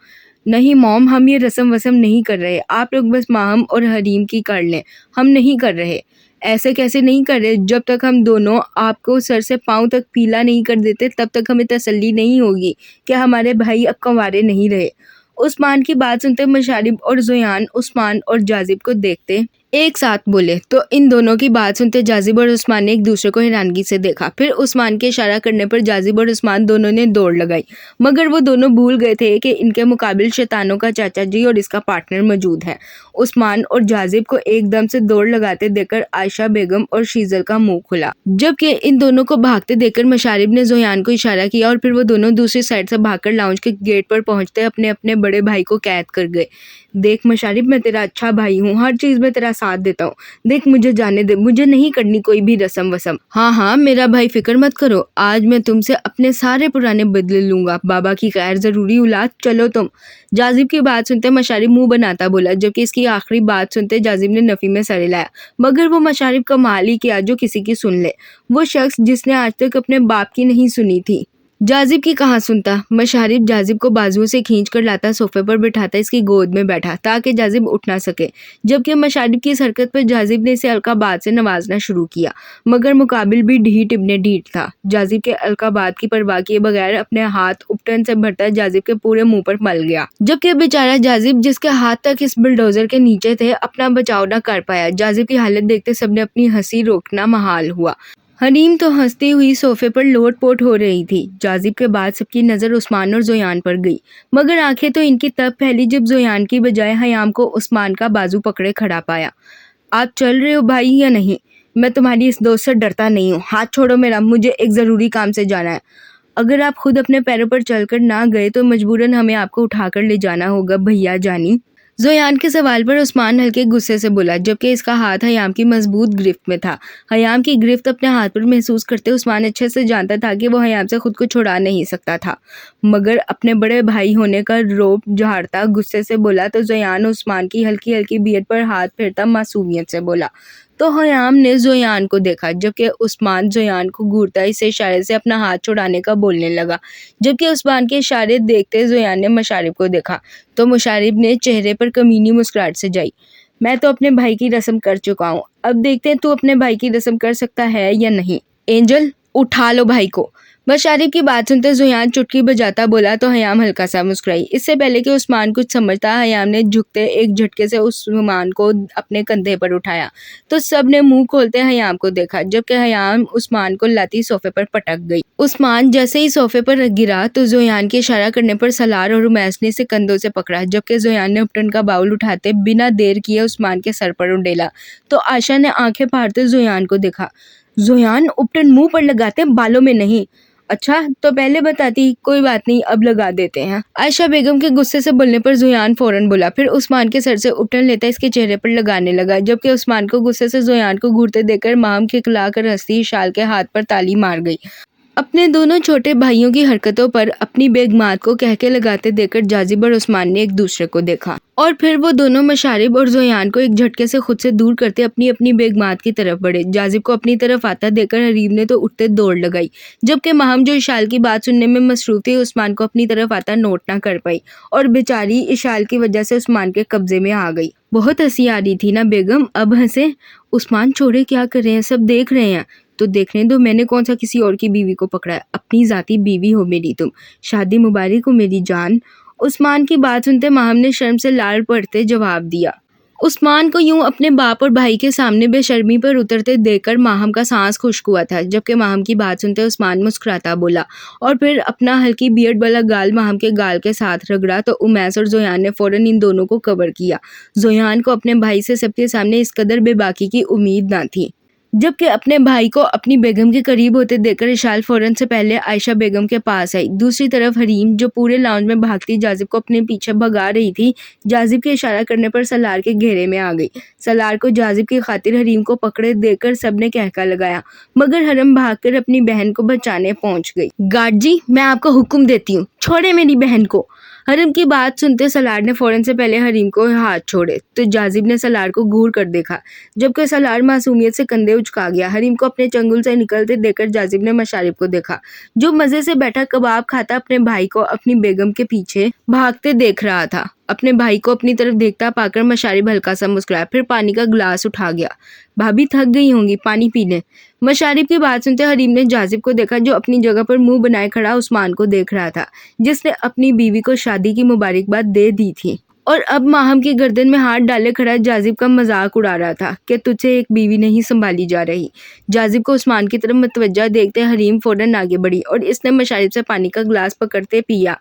नहीं मॉम, हम ये रस्म वसम नहीं कर रहे, आप लोग बस माहम और हरीम की कर लें, हम नहीं कर रहे। ऐसे कैसे नहीं कर रहे? जब तक हम दोनों आपको सर से पांव तक पीला नहीं कर देते तब तक हमें तसल्ली नहीं होगी कि हमारे भाई अब कंवारे नहीं रहे। उस्मान की बात सुनते मशारिब और ज़ोयान उस्मान और जाजिब को देखते एक साथ बोले तो इन दोनों की बात सुनते जाजिब और उस्मान ने एक दूसरे को हैरानगी से देखा। फिर उस्मान के इशारा करने पर जाजिब और उस्मान दोनों ने दौड़ लगाई, मगर वो दोनों भूल गए थे कि इनके मुकाबिल शैतानों का चाचा जी और इसका पार्टनर मौजूद है। उस्मान और जाजिब को एकदम से दौड़ लगाते देखकर आयशा बेगम और शीजल का मुंह खुला, जबकि इन दोनों को भागते देखकर मशारिब ने ज़ोयान को इशारा किया और फिर वो दोनों दूसरी साइड से भागकर लाउंज के गेट पर पहुंचते अपने अपने बड़े भाई को कैद कर गए। देख मशारिब, मैं तेरा अच्छा भाई हूँ, हर चीज में तेरा साथ देता हूँ। देख मुझे जाने दे, मुझे नहीं करनी कोई भी रस्म वसम। हाँ मेरा भाई, फिक्र मत करो, आज मैं तुमसे अपने सारे पुराने बदले लूंगा। बाबा की खैर जरूरी औलाद, चलो तुम। जाजिब की बात सुनते मशारिब मुंह बनाता बोला, जबकि इसकी आखिरी बात सुनते जाजिब ने नफी में सर हिलाया। मगर वो मशारिब कमाल ही किया जो किसी की सुन ले, वो शख्स जिसने आज तक अपने बाप की नहीं सुनी थी। जाजिब की कहाँ सुनता। मशारिब जाजिब को बाजुओं से खींच कर लाता, सोफे पर बिठाता, इसकी गोद में बैठा ताकि जाजिब उठ ना सके। जबकि मशारिब की इस हरकत पर जाजिब ने इसे अलकाबाद से नवाजना शुरू किया, मगर मुकाबिल भी ढीठ इब्ने ढीठ था। जाजिब के अलकाबाद की परवाह किए बगैर अपने हाथ उपटन से भरता जाजिब के पूरे मुंह पर मल गया। जबकि बेचारा जाजिब, जिसके हाथ तक इस बुलडोजर के नीचे थे, अपना बचाव न कर पाया। जाजिब की हालत देखते सबने अपनी हंसी रोकना महाल हुआ। हनीम तो हंसती हुई सोफे पर लोट-पोट हो रही थी। जाजिब के बाद सबकी नज़र उस्मान और ज़ोयान पर गई, मगर आंखें तो इनकी तब फैली जब ज़ोयान की बजाय हयाम को उस्मान का बाजू पकड़े खड़ा पाया। आप चल रहे हो भाई या नहीं? मैं तुम्हारी इस दोस्त से डरता नहीं हूँ, हाथ छोड़ो मेरा, मुझे एक ज़रूरी काम से जाना है। अगर आप खुद अपने पैरों पर चलकर ना गए तो मजबूरन हमें आपको उठाकर ले जाना होगा भैया जानी। ज़ोयान के सवाल पर उस्मान हल्के गुस्से से बोला, जबकि इसका हाथ हयाम की मजबूत गिरफ्त में था। हयाम की गिरफ्त अपने हाथ पर महसूस करते उस्मान अच्छे से जानता था कि वो हयाम से खुद को छुड़ा नहीं सकता था, मगर अपने बड़े भाई होने का रौब झाड़ता गुस्से से बोला तो ज़ोयान उस्मान की हल्की हल्की बियड पर हाथ फेरता मासूमियत से बोला। तो हयाम ने ज़ोयान को देखा, जबकि उस्मान ज़ोयान को घूरता इसे इशारे से अपना हाथ छुड़ाने का बोलने लगा। जबकि उस्मान के इशारे देखते ज़ोयान ने मशारिब को देखा तो मशारिब ने चेहरे पर कमीनी मुस्कुराहट सजाई। मैं तो अपने भाई की रस्म कर चुका हूँ, अब देखते हैं तू अपने भाई की रस्म कर सकता है या नहीं। एंजल, उठा लो भाई को। मशारिब की बात सुनते ज़ोयान चुटकी बजाता बोला तो हयाम हल्का सा मुस्कुराई। इससे पहले कि उस्मान कुछ समझता, हयाम ने झुकते एक झटके से उस्मान को अपने कंधे पर उठाया तो सब ने मुंह खोलते हयाम को देखा, जबकि हयाम उस्मान को लाती सोफे पर पटक गई। उस्मान जैसे ही सोफे पर गिरा तो ज़ोयान के इशारा करने पर सलार और उमैस ने इसे कंधों से पकड़ा, जबकि ज़ोयान ने उपटन का बाउल उठाते बिना देर किए उस्मान के सर पर उंडेला तो आयशा ने आंखें फाड़ते ज़ोयान को देखा। ज़ोयान, उपटन मुंह पर लगाते, बालों में नहीं। अच्छा तो पहले बताती, कोई बात नहीं अब लगा देते हैं। आयशा बेगम के गुस्से से बोलने पर ज़ोयान फौरन बोला, फिर उस्मान के सर से उपटन लेता इसके चेहरे पर लगाने लगा, जबकि उस्मान को गुस्से से ज़ोयान को घूरते देखकर माम खिलखिला कर हंसती शाल के हाथ पर ताली मार गई। अपने दोनों छोटे भाइयों की हरकतों पर अपनी बेगमात को कहके लगाते देखकर जाजिब और उस्मान ने एक दूसरे को देखा और फिर वो दोनों मशारिब और ज़ोयान को एक झटके से खुद से दूर करते अपनी अपनी बेगमात की तरफ बढ़े। जाजिब को अपनी तरफ आता देखकर हरीब ने तो उठते दौड़ लगाई, जबकि महम जो इशाल की बात सुनने में मसरूफ थी उस्मान को अपनी तरफ आता नोट ना कर पाई और बेचारी इशाल की वजह से उस्मान के कब्जे में आ गई। बहुत हंसी आ रही थी ना बेगम, अब हंसे। उस्मान छोड़े, क्या कर रहे हैं, सब देख रहे हैं। तो देखने दो, मैंने कौन सा किसी और की बीवी को पकड़ा है, अपनी ज़ाती बीवी हो मेरी तुम, शादी मुबारक हो मेरी जान। उस्मान की बात सुनते माहम ने शर्म से लाल पड़ते जवाब दिया। उस्मान को यूं अपने बाप और भाई के सामने बेशर्मी पर उतरते देखकर माहम का सांस खुश्क हुआ था, जबकि माहम की बात सुनते उस्मान मुस्कुराता बोला और फिर अपना हल्की बियर्ड वाला गाल माहम के गाल के साथ रगड़ा तो उमैस और जोयान ने फौरन इन दोनों को कवर किया। जोयान को अपने भाई से सबके सामने इस कदर बेबाकी की उम्मीद ना थी। जबकि अपने भाई को अपनी बेगम के करीब होते देखकर इशाल फौरन से पहले आयशा बेगम के पास आई। दूसरी तरफ हरीम, जो पूरे लाउंज में भागती जाजिब को अपने पीछे भगा रही थी, जाजिब के इशारा करने पर सलार के घेरे में आ गई। सलार को जाजिब की खातिर हरीम को पकड़े देखकर सबने कहका लगाया, मगर हरम भागकर अपनी बहन को बचाने पहुंच गई। गार्ड जी, मैं आपको हुक्म देती हूँ, छोड़े मेरी बहन को। हरम की बात सुनते सलार ने फौरन से पहले हरीम को हाथ छोड़े तो जाजिब ने सलार को घूर कर देखा, जबकि सलार मासूमियत से कंधे उचका गया। हरीम को अपने चंगुल से निकलते देखकर जाजिब ने मशारिब को देखा, जो मजे से बैठा कबाब खाता अपने भाई को अपनी बेगम के पीछे भागते देख रहा था। अपने भाई को अपनी तरफ देखता पाकर मशारिब हल्का सा मुस्कुराया, फिर पानी का गिलास उठा गया। भाभी थक गई होंगी, पानी पी लें। मशारिब की बात सुनते हरीम ने जाजिब को देखा, जो अपनी जगह पर मुंह बनाए खड़ा उस्मान को देख रहा था, जिसने अपनी बीवी को शादी की मुबारकबाद दे दी थी और अब माहम की गर्दन में हाथ डाले खड़ा जाजिब का मजाक उड़ा रहा था कि तुझसे एक बीवी नहीं संभाली जा रही। जाजिब को उस्मान की तरफ मुतवज्जा देखते हरीम फौरन आगे बढ़ी और इसने मशारिब से पानी का गिलास पकड़ते पिया।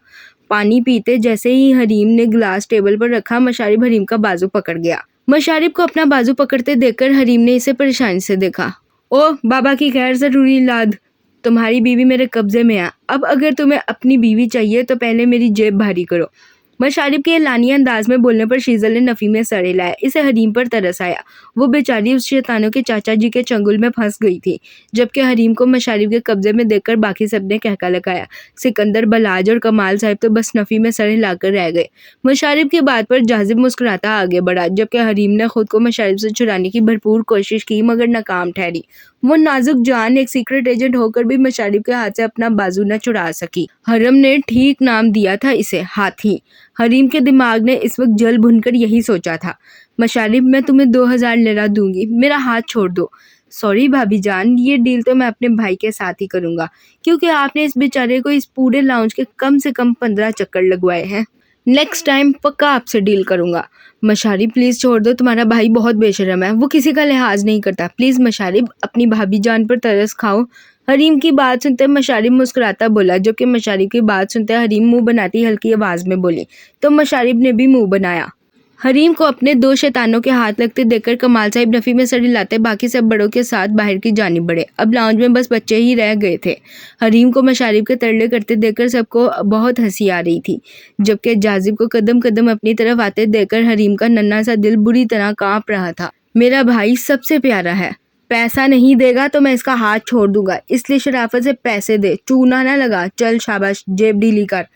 पानी पीते जैसे ही हरीम ने गिलास टेबल पर रखा, मशारिब हरीम का बाजू पकड़ गया। मशारिब को अपना बाजू पकड़ते देखकर हरीम ने इसे परेशानी से देखा। ओ बाबा की गैर जरूरी लाद, तुम्हारी बीवी मेरे कब्जे में है। अब अगर तुम्हें अपनी बीवी चाहिए तो पहले मेरी जेब भारी करो। मशारिब के एलानी अंदाज में बोलने पर शीजल ने नफी में सर हिलाया। इसे हरीम पर तरस आया। वो बेचारी उस शैतानों के चाचा जी के चंगुल में फंस गई थी, जबकि हरीम को मशारिब के कब्जे में देखकर बाकी सबने कहका लगाया। सिकंदर, बलाज और कमाल साहब तो बस नफी में सर हिलाकर रह गए। मशारिब की बात पर जाजिब मुस्कुराता आगे बढ़ा, जबकि हरीम ने खुद को मशारिब से छुड़ाने की भरपूर कोशिश की मगर नाकाम ठहरी। वो नाजुक जान एक सीक्रेट एजेंट होकर भी मशारिब के हाथ से अपना बाजू न छुड़ा सकी। हरम ने ठीक नाम दिया था इसे, हाथी। हरीम के दिमाग ने इस वक्त जल भुनकर यही सोचा था। मशारिब, मैं तुम्हें 2000 लिरा दूंगी, मेरा हाथ छोड़ दो। सॉरी भाभी जान, ये डील तो मैं अपने भाई के साथ ही करूंगा, क्योंकि आपने इस बेचारे को इस पूरे लाउंज के कम से कम 15 चक्कर लगवाए हैं। नेक्स्ट टाइम पक्का आपसे डील करूंगा। मशारिब प्लीज छोड़ दो, तुम्हारा भाई बहुत बेशरम है, वो किसी का लिहाज नहीं करता। प्लीज मशारिब, अपनी भाभी जान पर तरस खाओ। हरीम की बात सुनते मशारिब मुस्कुराता बोला, जबकि मशारिब की बात सुनते हरीम मुंह बनाती हल्की आवाज में बोली, तो मशारिब ने भी मुंह बनाया। हरीम को अपने दो शैतानों के हाथ लगते देखकर कमाल साहिब नफी में सर हिलाते बाकी सब बड़ों के साथ बाहर की जानिब बढ़े। अब लाउंज में बस बच्चे ही रह गए थे। हरीम को मशारिब के तरले करते देखकर सबको बहुत हंसी आ रही थी, जबकि जाजिब को कदम कदम अपनी तरफ आते देखकर हरीम का नन्हा सा दिल बुरी तरह कांप रहा था। मेरा भाई सबसे प्यारा है, पैसा नहीं देगा तो मैं इसका हाथ छोड़ दूंगा, इसलिए शराफत से पैसे दे, चूना ना लगा। चल शाबाश, जेब ढीली कर।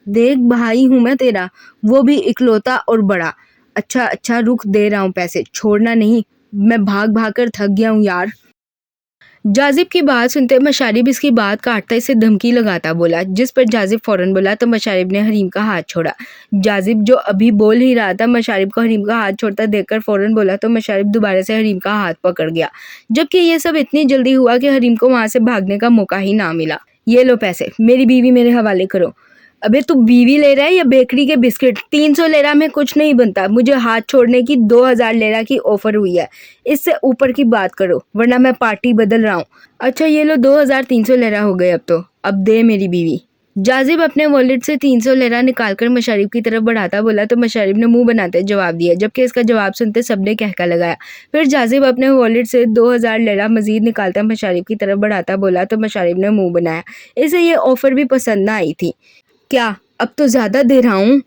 देख भाई हूं मैं तेरा, वो भी इकलौता और बड़ा। अच्छा रुक, दे रहा हूँ पैसे, छोड़ना नहीं, मैं भाग भाग कर थक गया हूँ यार। जाजिब की बात सुनते मशारिब इसकी बात काटता इसे धमकी लगाता बोला, जिस पर जाजिब फौरन बोला तो मशारिब ने हरीम का हाथ छोड़ा। जाजिब जो अभी बोल ही रहा था, मशारिब को हरीम का हाथ छोड़ता देखकर फौरन बोला तो मशारिब दोबारा से हरीम का हाथ पकड़ गया, जबकि ये सब इतनी जल्दी हुआ कि हरीम को वहां से भागने का मौका ही ना मिला। ये लो पैसे, मेरी बीवी मेरे हवाले करो। अबे तू बीवी ले रहा है या बेकरी के बिस्किट? 300 लेरा में कुछ नहीं बनता, मुझे हाथ छोड़ने की 2000 लेरा की ऑफर हुई है, इससे ऊपर की बात करो वरना मैं पार्टी बदल रहा हूँ। अच्छा ये लो 2300 लेरा हो गए, अब दे मेरी बीवी। जाजिब अपने वॉलेट से 300 लेरा निकालकर मशारिब की तरफ बढ़ाता बोला तो मशारिब ने मुंह बनाते जवाब दिया, जबकि इसका जवाब सुनते सबने कहका लगाया। फिर जाजिब अपने वॉलेट से 2000 लेरा मजीद निकालता मशारिब की तरफ बढ़ाता बोला तो मशारिब ने मुंह बनाया। इसे ये ऑफर भी पसंद ना आई थी। क्या अब तो ज्यादा दे रहा हूँ?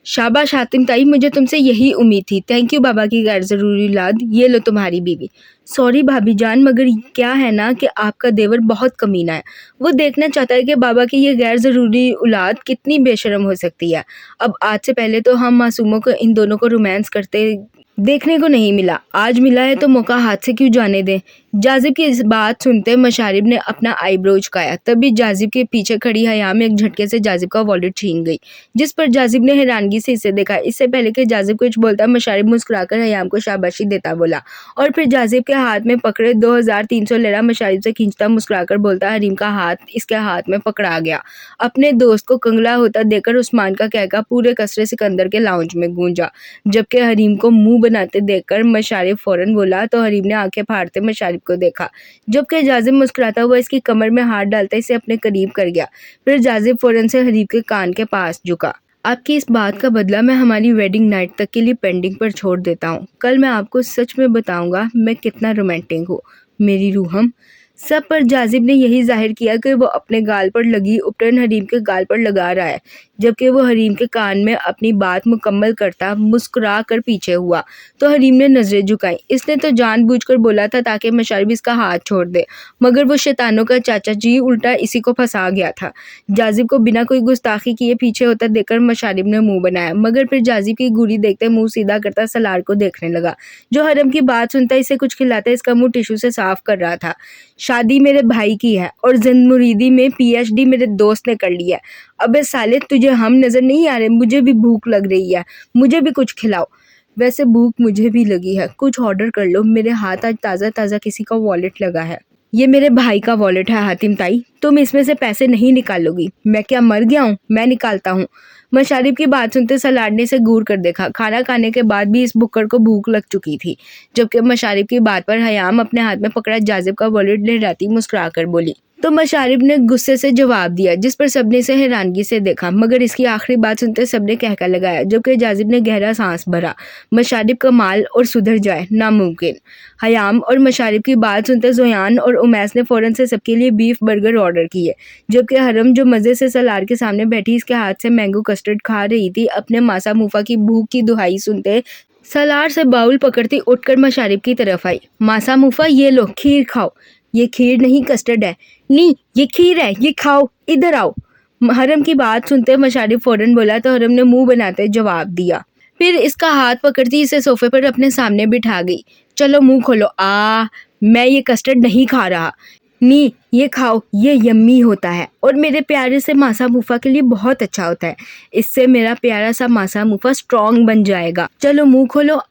शाबाश हातिम ताई, मुझे तुमसे यही उम्मीद थी। थैंक यू बाबा की गैर जरूरी लाद, ये लो तुम्हारी बीवी। सॉरी भाभी जान, मगर क्या है ना कि आपका देवर बहुत कमीना है, वो देखना चाहता है कि बाबा की ये गैर ज़रूरी औलाद कितनी बेशरम हो सकती है। अब आज से पहले तो हम मासूमों को इन दोनों को रोमांस करते देखने को नहीं मिला, आज मिला है तो मौका हाथ से क्यों जाने दें। जाजिब की इस बात सुनते मशारिब ने अपना आईब्रो उचकाया। तभी जाजिब के पीछे खड़ी हयाम एक झटके से जाजिब का वॉलेट छीन गई, जिस पर जाजिब ने हैरानगी से इसे देखा। इससे पहले कि जाजिब कुछ बोलता, मशारिब मुस्कुराकर हयाम को शाबाशी देता बोला और फिर जाजिब के हाथ में पकड़े 2300 लेरा मशारिब से खींचता मुस्कुराकर बोलता, हरीम का हाथ इसके हाथ में पकड़ा गया। अपने दोस्त को कंगला होता देखकर उस्मान का कहका पूरे कसरे सिकंदर के लाउंज में गूंजा, जबकि हरीम को मुंह बनाते देखकर मशारिब फौरन बोला तो हरीम ने आंखें फाड़ते मशारिब को देखा, जबकि जाजिब मुस्कुराता हुआ इसकी कमर में हाथ डालता इसे अपने करीब कर गया। फिर जाजिब फौरन से हरीम के कान के पास झुका। आपकी इस बात का बदला मैं हमारी वेडिंग नाइट तक के लिए पेंडिंग पर छोड़ देता हूँ। कल मैं आपको सच में बताऊंगा मैं कितना रोमांटिक हूँ, मेरी रूहम। सब पर जाजिब ने यही जाहिर किया कि वो अपने गाल पर लगी उपटन हरीम के गाल पर लगा रहा है, जबकि वो हरीम के कान में अपनी बात मुकम्मल करता मुस्कुरा कर पीछे हुआ तो हरीम ने नजरें झुकाई। इसने तो जानबूझकर बोला था ताकि मशारिब इसका हाथ छोड़ दे, मगर वो शैतानों का चाचा जी उल्टा इसी को फंसा गया था। जाजिब को बिना कोई गुस्ताखी किए पीछे होता देखकर मशारिब ने मुंह बनाया, मगर फिर जाजिब की घूरी देखते मुंह सीधा करता सलार को देखने लगा, जो हरम की बात सुनता इसे कुछ खिलाता इसका मुंह टिश्यू से साफ कर रहा था। शादी मेरे भाई की है और जिंद-मुरीदी में पीएचडी मेरे दोस्त ने कर ली है। अबे साले तुझे हम नजर नहीं आ रहे? मुझे भी भूख लग रही है, मुझे भी कुछ खिलाओ। वैसे भूख मुझे भी लगी है, कुछ ऑर्डर कर लो। मेरे हाथ आज ताज़ा ताज़ा किसी का वॉलेट लगा है। ये मेरे भाई का वॉलेट है हातिम ताई, तुम इसमें से पैसे नहीं निकालोगी। मैं क्या मर गया हूँ? मैं निकालता हूँ। मशारिब की बात सुनते सलाड ने से घूर कर देखा। खाना खाने के बाद भी इस बुक्कड़ को भूख लग चुकी थी, जबकि मशारिब की बात पर हयाम अपने हाथ में पकड़ा जाजिब का वॉलेट लहराती मुस्कुराकर बोली। तो मशारिब ने गुस्से से जवाब दिया, जिस पर सबने इसे हैरानगी से देखा, मगर इसकी आखिरी बात सुनते सबने कहका लगाया, जबकि जाजिब ने गहरा सांस भरा। मशारिब कमाल और सुधर जाए नामुमकिन। हयाम और मशारिब की बात सुनते जोयान और उमैस ने फौरन से सबके लिए बीफ बर्गर ऑर्डर किए, जबकि हरम जो मज़े से सलार के सामने बैठी इसके हाथ से मैंगो कस्टर्ड खा रही थी, अपने मासा मुफा की भूख की दुहाई सुनते सलार से बाउल पकड़ती उठकर मशारिब की तरफ आई। मासा मुफा ये लो खीर खाओ। ये खीर नहीं कस्टर्ड है। नहीं ये खीर है, ये खाओ, इधर आओ। हरम की बात सुनते मशारिब फौरन बोला तो हरम ने मुंह बनाते जवाब दिया। फिर इसका हाथ पकड़ती इसे सोफे पर अपने सामने बिठा गई। चलो मुंह खोलो। मैं ये कस्टर्ड नहीं खा रहा। नी ये खाओ, ये यम्मी होता है और मेरे प्यारे से मासा मुफा के लिए बहुत अच्छा होता है। इससे मेरा प्यारा सा मासा मुफा स्ट्रॉन्ग बन जाएगा। चलो मुंह खोलो।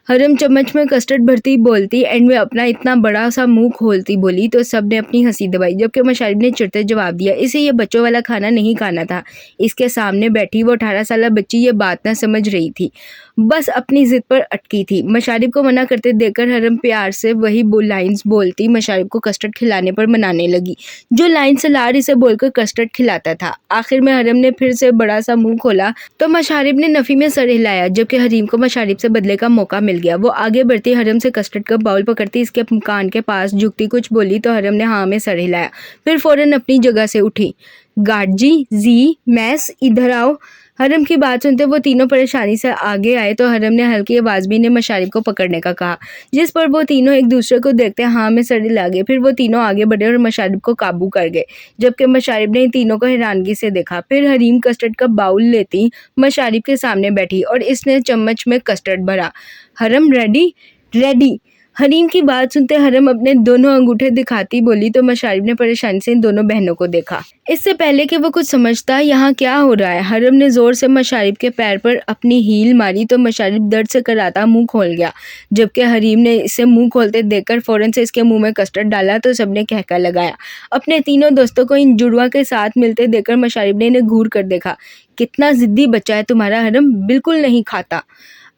हरम चम्मच में कस्टर्ड भरती बोलती एंड में अपना इतना बड़ा सा मुंह खोलती बोली तो सब ने अपनी हंसी दबाई, जबकि मशारिब ने चिढ़ते जवाब दिया, इसे ये बच्चों वाला खाना नहीं खाना था। इसके सामने बैठी वो 18 साल बच्ची ये बात ना समझ रही थी, बस अपनी जिद पर अटकी थी। मशारिब को मना करते देखकर हरम प्यार से वही लाइंस बोलती मशारिब को कस्टर्ड खिलाने पर मनाने लगी, जो लाइन सलार इसे बोलकर कस्टर्ड खिलाता था। आखिर में हरम ने फिर से बड़ा सा मुंह खोला तो मशारिब ने नफी में सर हिलाया, जबकि हरीम को मशारिब से बदले का मौका मिल गया। वो आगे बढ़ती हरम से कस्टर्ड का बाउल पकड़ती इसके कान के पास झुकती कुछ बोली तो हरम ने हाँ में सर हिलाया, फिर फौरन अपनी जगह से उठी। गार्ड जी मैस इधर आओ। हरम की बात सुनते वो तीनों परेशानी से आगे आए तो हरम ने हल्की आवाज में ने मशारिब को पकड़ने का कहा, जिस पर वो तीनों एक दूसरे को देखते हाँ में सर हिला गए। फिर वो तीनों आगे बढ़े और मशारिब को काबू कर गए, जबकि मशारिब ने इन तीनों को हैरानगी से देखा। फिर हरीम कस्टर्ड का बाउल लेती मशारिब के सामने बैठी और इसने चम्मच में कस्टर्ड भरा। हरम रेडी। हरीम की बात सुनते हरम अपने दोनों अंगूठे दिखाती बोली तो मशारिब ने परेशानी से इन दोनों बहनों को देखा। इससे पहले कि वो कुछ समझता यहाँ क्या हो रहा है, हरम ने जोर से मशारिब के पैर पर अपनी हील मारी तो मशारिब दर्द से कराता मुंह खोल गया, जबकि हरीम ने इसे मुंह खोलते देखकर फौरन से इसके मुंह में कस्टर्ड डाला तो सबने कहका लगाया। अपने तीनों दोस्तों को इन जुड़वा के साथ मिलते देखकर मशारिब ने इन्हें घूर कर देखा। कितना जिद्दी बच्चा है तुम्हारा हरम, बिल्कुल नहीं खाता,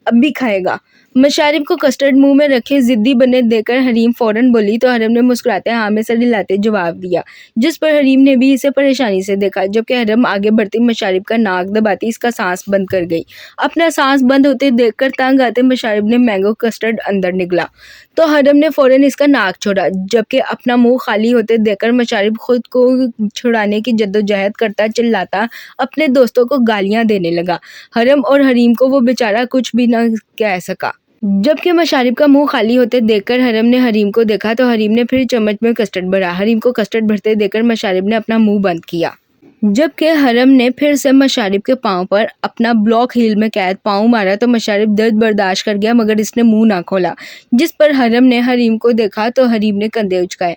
अब भी खाएगा। मशारिब को कस्टर्ड मुंह में रखे जिद्दी बने देकर हरीम फौरन बोली तो हरम ने मुस्कुराते हाँ में सर हिलाते जवाब दिया, जिस पर हरीम ने भी इसे परेशानी से देखा, जबकि हरम आगे बढ़ती मशारिब का नाक दबाती इसका सांस बंद कर गई। अपना सांस बंद होते देखकर तंग आते मशारिब ने मैंगो कस्टर्ड अंदर निकला तो हरम ने फौरन इसका नाक छोड़ा, जबकि अपना मुंह खाली होते देखकर मशारिब खुद को छुड़ाने की जद्दोजहद करता चिल्लाता अपने दोस्तों को गालियां देने लगा। हरम और हरीम को वो बेचारा कुछ भी न कह सका, जबकि मशारिब का मुंह खाली होते देखकर हरम ने हरीम को देखा तो हरीम ने फिर चम्मच में कस्टर्ड भरा। हरीम को कस्टर्ड भरते देखकर मशारिब ने अपना मुंह बंद किया। जबकि हरम ने फिर से मशारिब के पाँव पर अपना ब्लॉक हील में कैद पाँव मारा तो मशारिब दर्द बर्दाश्त कर गया, मगर इसने मुंह ना खोला। जिस पर हरम ने हरीम को देखा तो हरीम ने कंधे उचकाए।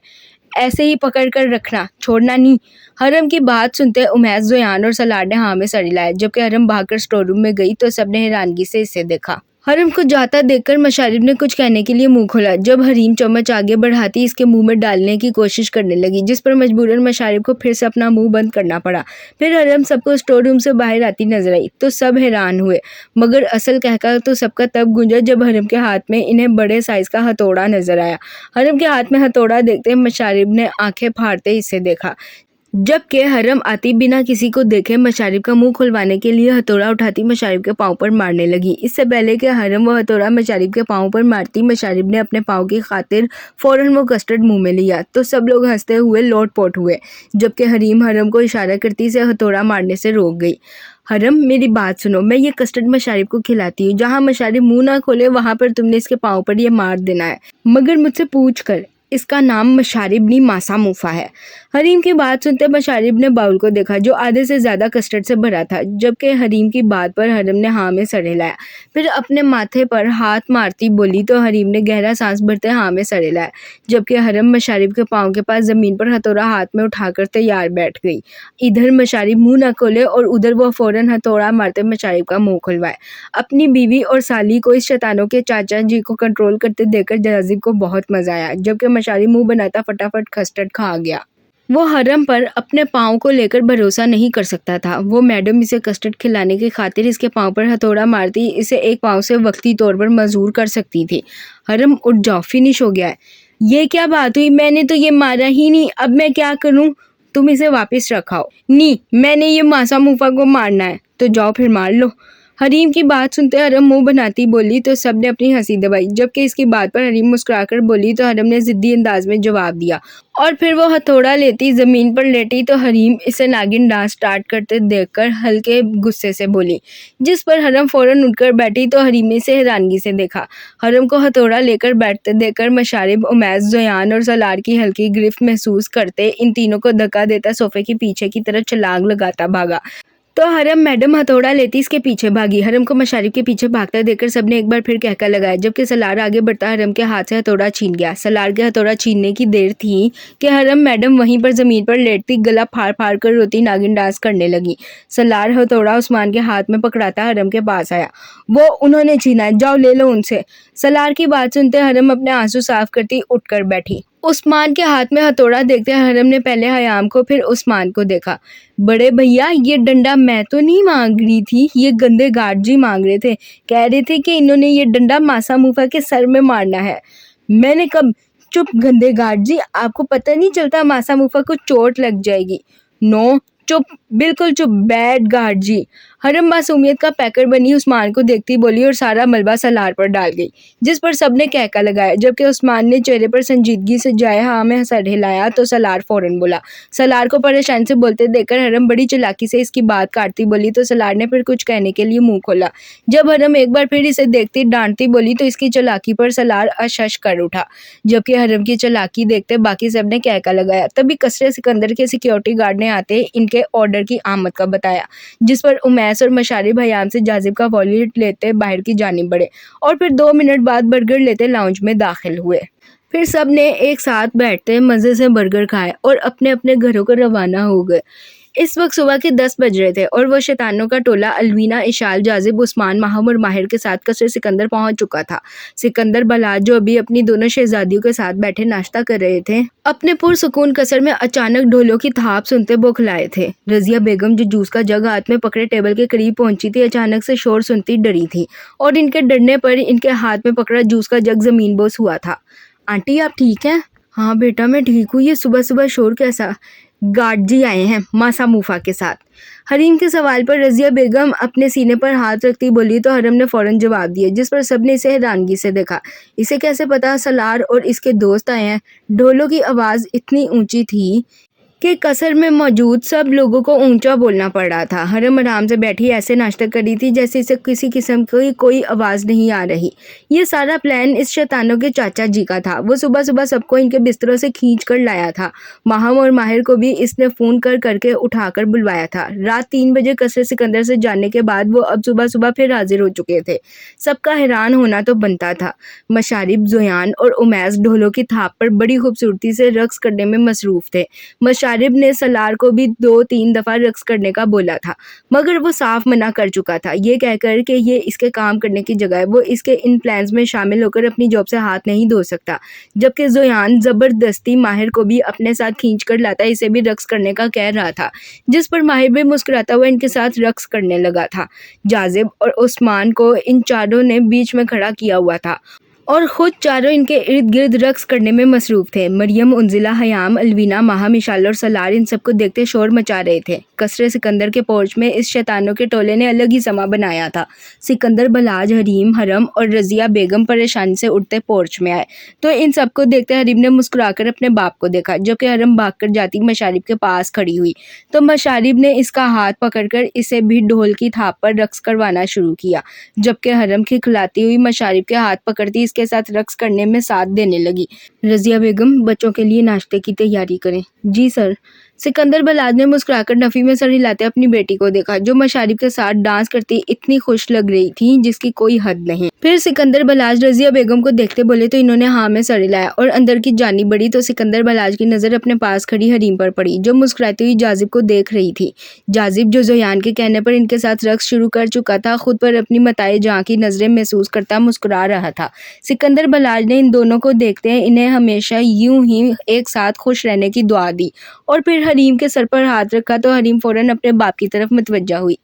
ऐसे ही पकड़ कर रखना, छोड़ना नहीं। हरम की बात सुनते उमैस, ज़ोयान और सलार ने हाँ में सर हिलाया। जबकि हरम भागकर स्टोर रूम में गई तो सबने हैरानगी से इसे देखा। हरम को जाता देखकर मशारिब ने कुछ कहने के लिए मुंह खोला। जब हरीम चम्मच आगे बढ़ाती इसके मुंह में डालने की कोशिश करने लगी, जिस पर मजबूरन मशारिब को फिर से अपना मुंह बंद करना पड़ा। फिर हरम सबको स्टोर रूम से बाहर आती नजर आई तो सब हैरान हुए, मगर असल कहका तो सबका तब गूंजा जब हरम के हाथ में इन्हें बड़े साइज का हथौड़ा नजर आया। हरम के हाथ में हथौड़ा देखते मशारिब ने आंखें फाड़ते इसे देखा। जबकि हरम आती बिना किसी को देखे मशारिब का मुंह खुलवाने के लिए हथौड़ा उठाती मशारिब के पाँव पर मारने लगी। इससे पहले कि हरम वो हथौड़ा मशारिब के पाँव पर मारती, मशारिब ने अपने पाँव की खातिर फौरन वो कस्टर्ड मुंह में लिया तो सब लोग हंसते हुए लोटपोट हुए। जबकि हरीम हरम को इशारा करती से हथौड़ा मारने से रोक गई। हरम, मेरी बात सुनो, मैं ये कस्टर्ड मशारिब को खिलाती हूँ। जहाँ मशारिब मुंह ना खोले वहां पर तुमने इसके पाँव पर ये मार देना है, मगर मुझसे पूछ कर। इसका नाम मशारिब नहीं मासा मुफा है। हरीम की बात सुनते मशारिब ने बाउल को देखा जो आधे से ज्यादा कस्टर्ड से भरा था। जबकि हरीम की बात पर हरम ने हाँ में सर हिलाया। फिर अपने माथे पर हाथ मारती बोली तो हरीम ने गहरा सांस भरते हाँ में सर हिलाया। जबकि हरम मशारिब के पाँव के पास जमीन पर हथौड़ा हाथ में उठाकर तैयार बैठ गई। इधर मशारिब मुंह न खोले और उधर वो फौरन हथौड़ा मारते मशारिब का मुंह खुलवाए। अपनी बीवी और साली को इस शैतानों के चाचा जी को कंट्रोल करते देखकर जाजिब को बहुत मजा आया। जबकि मशारिब मुंह बनाता फटाफट कस्टर्ड खा गया। वो हरम पर अपने पाँव को लेकर भरोसा नहीं कर सकता था। वो मैडम इसे कस्टर्ड खिलाने की खातिर इसके पाँव पर हथौड़ा मारती इसे एक पाँव से वक्ती तौर पर मजबूर कर सकती थी। हरम, उठ जाओ, फिनिश हो गया है। ये क्या बात हुई? मैंने तो ये मारा ही नहीं, अब मैं क्या करूं? तुम इसे वापस रखाओ। नहीं, मैंने ये मासा मुफा को मारना है, तो जाओ फिर मार लो। हरीम की बात सुनते हरम मुंह बनाती बोली तो सबने अपनी हंसी दबाई। जबकि इसकी बात पर हरीम मुस्कुराकर बोली तो हरम ने जिद्दी अंदाज में जवाब दिया और फिर वो हथौड़ा लेती जमीन पर लेटी तो हरीम इसे नागिन डांस स्टार्ट करते देखकर हल्के गुस्से से बोली। जिस पर हरम फौरन उठकर बैठी तो हरीम ने इसे हैरानगी से देखा। हरम को हथौड़ा लेकर बैठते देखकर मशारिब, उमैस, ज़ोयान और सलार की हल्की गिरफ्त महसूस करते इन तीनों को धक्का देता सोफे के पीछे की तरफ छलांग लगाता भागा तो हरम मैडम हथौड़ा लेती इसके पीछे भागी। हरम को मशारिब के पीछे भागता देखकर सबने एक बार फिर कहका लगाया। जबकि सलार आगे बढ़ता हरम के हाथ से हथौड़ा छीन गया। सलार के हथौड़ा छीनने की देर थी कि हरम मैडम वहीं पर जमीन पर लेटती गला फाड़ फाड़ कर रोती नागिन डांस करने लगी। सलार हथौड़ा उस्मान के हाथ में पकड़ाता हरम के पास आया। वो उन्होंने छीना है, जाओ ले लो उनसे। सलार की बात सुनते हरम अपने आंसू साफ करती उठकर बैठी। उस्मान के हाथ में हथौड़ा देखते हरम ने पहले हयाम को फिर उस्मान को देखा। बड़े भैया, ये डंडा मैं तो नहीं मांग रही थी, ये गंदे गार्ड जी मांग रहे थे। कह रहे थे कि इन्होंने ये डंडा मासा मुफा के सर में मारना है। मैंने कब? चुप गंदे गार्ड जी, आपको पता नहीं चलता मासा मुफा को चोट लग जाएगी। नो, चुप, बिल्कुल चुप, बैड गार्ड जी। हरम मासूमियत का पैकर बनी उस्मान को देखती बोली और सारा मलबा सलार पर डाल गई। जिस पर सबने कहका लगाया। जबकि उस्मान ने चेहरे पर संजीदगी से जाए हाँ में सर हिलाया तो सलार फौरन बोला। सलार को परेशान से बोलते देखकर हरम बड़ी चालाकी से इसकी बात काटती बोली तो सलार ने फिर कुछ कहने के लिए मुंह खोला। जब हरम एक बार फिर इसे देखती डांटती बोली तो इसकी चालाकी पर सलार अशश कर उठा। जबकि हरम की चालाकी देखते बाकी सबने कहका लगाया। तभी कसरे सिकंदर के सिक्योरिटी गार्ड ने आते इनके ऑर्डर की आमद का बताया। जिस पर उमैस और मशारिब हयाम से जाजिब का वॉलेट लेते बाहर की जानिब बढ़े और फिर 2 मिनट बाद बर्गर लेते लाउंज में दाखिल हुए। फिर सब ने एक साथ बैठते मजे से बर्गर खाए और अपने अपने घरों को रवाना हो गए। इस वक्त सुबह के 10 बज रहे थे और वो शैतानों का टोला अलवीना, इशाल, जाजिब, उस्मान, माहम और माहिर के साथ कसरे सिकंदर पहुंच चुका था। सिकंदर बलात जो अभी अपनी दोनों शहजादियों के साथ बैठे नाश्ता कर रहे थे, अपने पुरसुकून कसर में अचानक ढोलों की थाप सुनते बौखलाए थे। रजिया बेगम जो जूस का जग हाथ में पकड़े टेबल के करीब पहुंची थी, अचानक से शोर सुनती डरी थी और इनके डरने पर इनके हाथ में पकड़ा जूस का जग जमीन बोस हुआ था। आंटी, आप ठीक हैं? हाँ बेटा, मैं ठीक हूँ। ये सुबह सुबह शोर कैसा? गार्ड जी आए हैं मासा मुफा के साथ। हरीम के सवाल पर रजिया बेगम अपने सीने पर हाथ रखती बोली तो हरम ने फौरन जवाब दिया। जिस पर सबने इसे हैरानगी से देखा। इसे कैसे पता? सलार और इसके दोस्त आए हैं। ढोलों की आवाज़ इतनी ऊंची थी कि कसर में मौजूद सब लोगों को ऊंचा बोलना पड़ रहा था। हरम आराम से बैठी ऐसे नाश्ता कर रही थी जैसे इसे किसी किस्म की कोई आवाज़ नहीं आ रही। ये सारा प्लान इस शैतानों के चाचा जी का था। वो सुबह सुबह सबको इनके बिस्तरों से खींच कर लाया था। माहम और माहिर को भी इसने फ़ोन कर करके उठाकर बुलवाया था। रात 3 बजे कसर सिकंदर से जाने के बाद वो अब सुबह सुबह फिर हाजिर हो चुके थे। सबका हैरान होना तो बनता था। मशारिब, ज़ोयान और उमैस ढोलों की थाप पर बड़ी खूबसूरती से रक़्स करने में मसरूफ़ थे। मशारिब ने सलार को भी 2-3 दफ़ा रक़्स करने का बोला था, मगर वो साफ मना कर चुका था, ये कहकर कि ये इसके काम करने की जगह है, वो इसके इन प्लान्स में शामिल होकर अपनी जॉब से हाथ नहीं धो सकता। जबकि ज़ोयान ज़बरदस्ती माहिर को भी अपने साथ खींच कर लाता इसे भी रक़्स करने का कह रहा था, जिस पर माहिर भी मुस्कुराता हुआ इनके साथ रक़्स करने लगा था। जाज़िब और उस्मान को इन चारों ने बीच में खड़ा किया हुआ था और ख़ुद चारों इनके इर्द गिर्द रक़्स करने में मसरूफ़ थे। मरियम, उंजिला, हयाम, अलवीना, माहा, मिशाल और सलार इन सबको देखते शोर मचा रहे थे। कसरे सिकंदर के पोर्च में इस शैतानों के टोले ने अलग ही समा बनाया था। सिकंदर, बलाज, हरीम, हरम और रज़िया बेगम परेशानी से उठते पोर्च में आए तो इन सबको देखते हरीम ने मुस्कुराकर अपने बाप को देखा, जबकि हरम भागकर जाती मशारिब के पास खड़ी हुई तो मशारिब ने इसका हाथ पकड़कर इसे भी ढोल की थाप पर रक़्स करवाना शुरू किया, जबकि हरम खिलखिलाती हुई मशारिब के हाथ पकड़ती के साथ रक़्स करने में साथ देने लगी। रज़िया बेगम, बच्चों के लिए नाश्ते की तैयारी करें। जी सर। सिकंदर बलाज ने मुस्कुराकर नफ़ी में सर हिलाते अपनी बेटी को देखा, जो मशारिब के साथ डांस करती इतनी खुश लग रही थी जिसकी कोई हद नहीं। फिर सिकंदर बलाज रज़िया बेगम को देखते बोले तो इन्होंने हाँ में सर हिलाया और अंदर की जानी बढ़ी तो सिकंदर बलाज की नज़र अपने पास खड़ी हरीम पर पड़ी, जो मुस्कुराती हुई जाजिब को देख रही थी। जाजिब, जो ज़ोयान के कहने पर इनके साथ रक़्स शुरू कर चुका था, खुद पर अपनी मताए जहाँ की नज़रें महसूस करता मुस्कुरा रहा था। सिकंदर बलाज ने इन दोनों को देखते इन्हें हमेशा यूं ही एक साथ खुश रहने की दुआ दी और फिर हरीम के सर पर हाथ रखा तो हरीम फ़ौरन अपने बाप की तरफ मुतवज्जा हुई।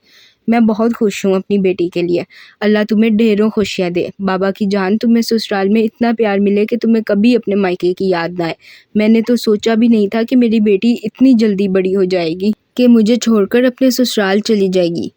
मैं बहुत खुश हूँ अपनी बेटी के लिए। अल्लाह तुम्हें ढेरों खुशियाँ दे। बाबा की जान, तुम्हें ससुराल में इतना प्यार मिले कि तुम्हें कभी अपने मायके की याद ना आए। मैंने तो सोचा भी नहीं था कि मेरी बेटी इतनी जल्दी बड़ी हो जाएगी कि मुझे छोड़कर अपने ससुराल चली जाएगी।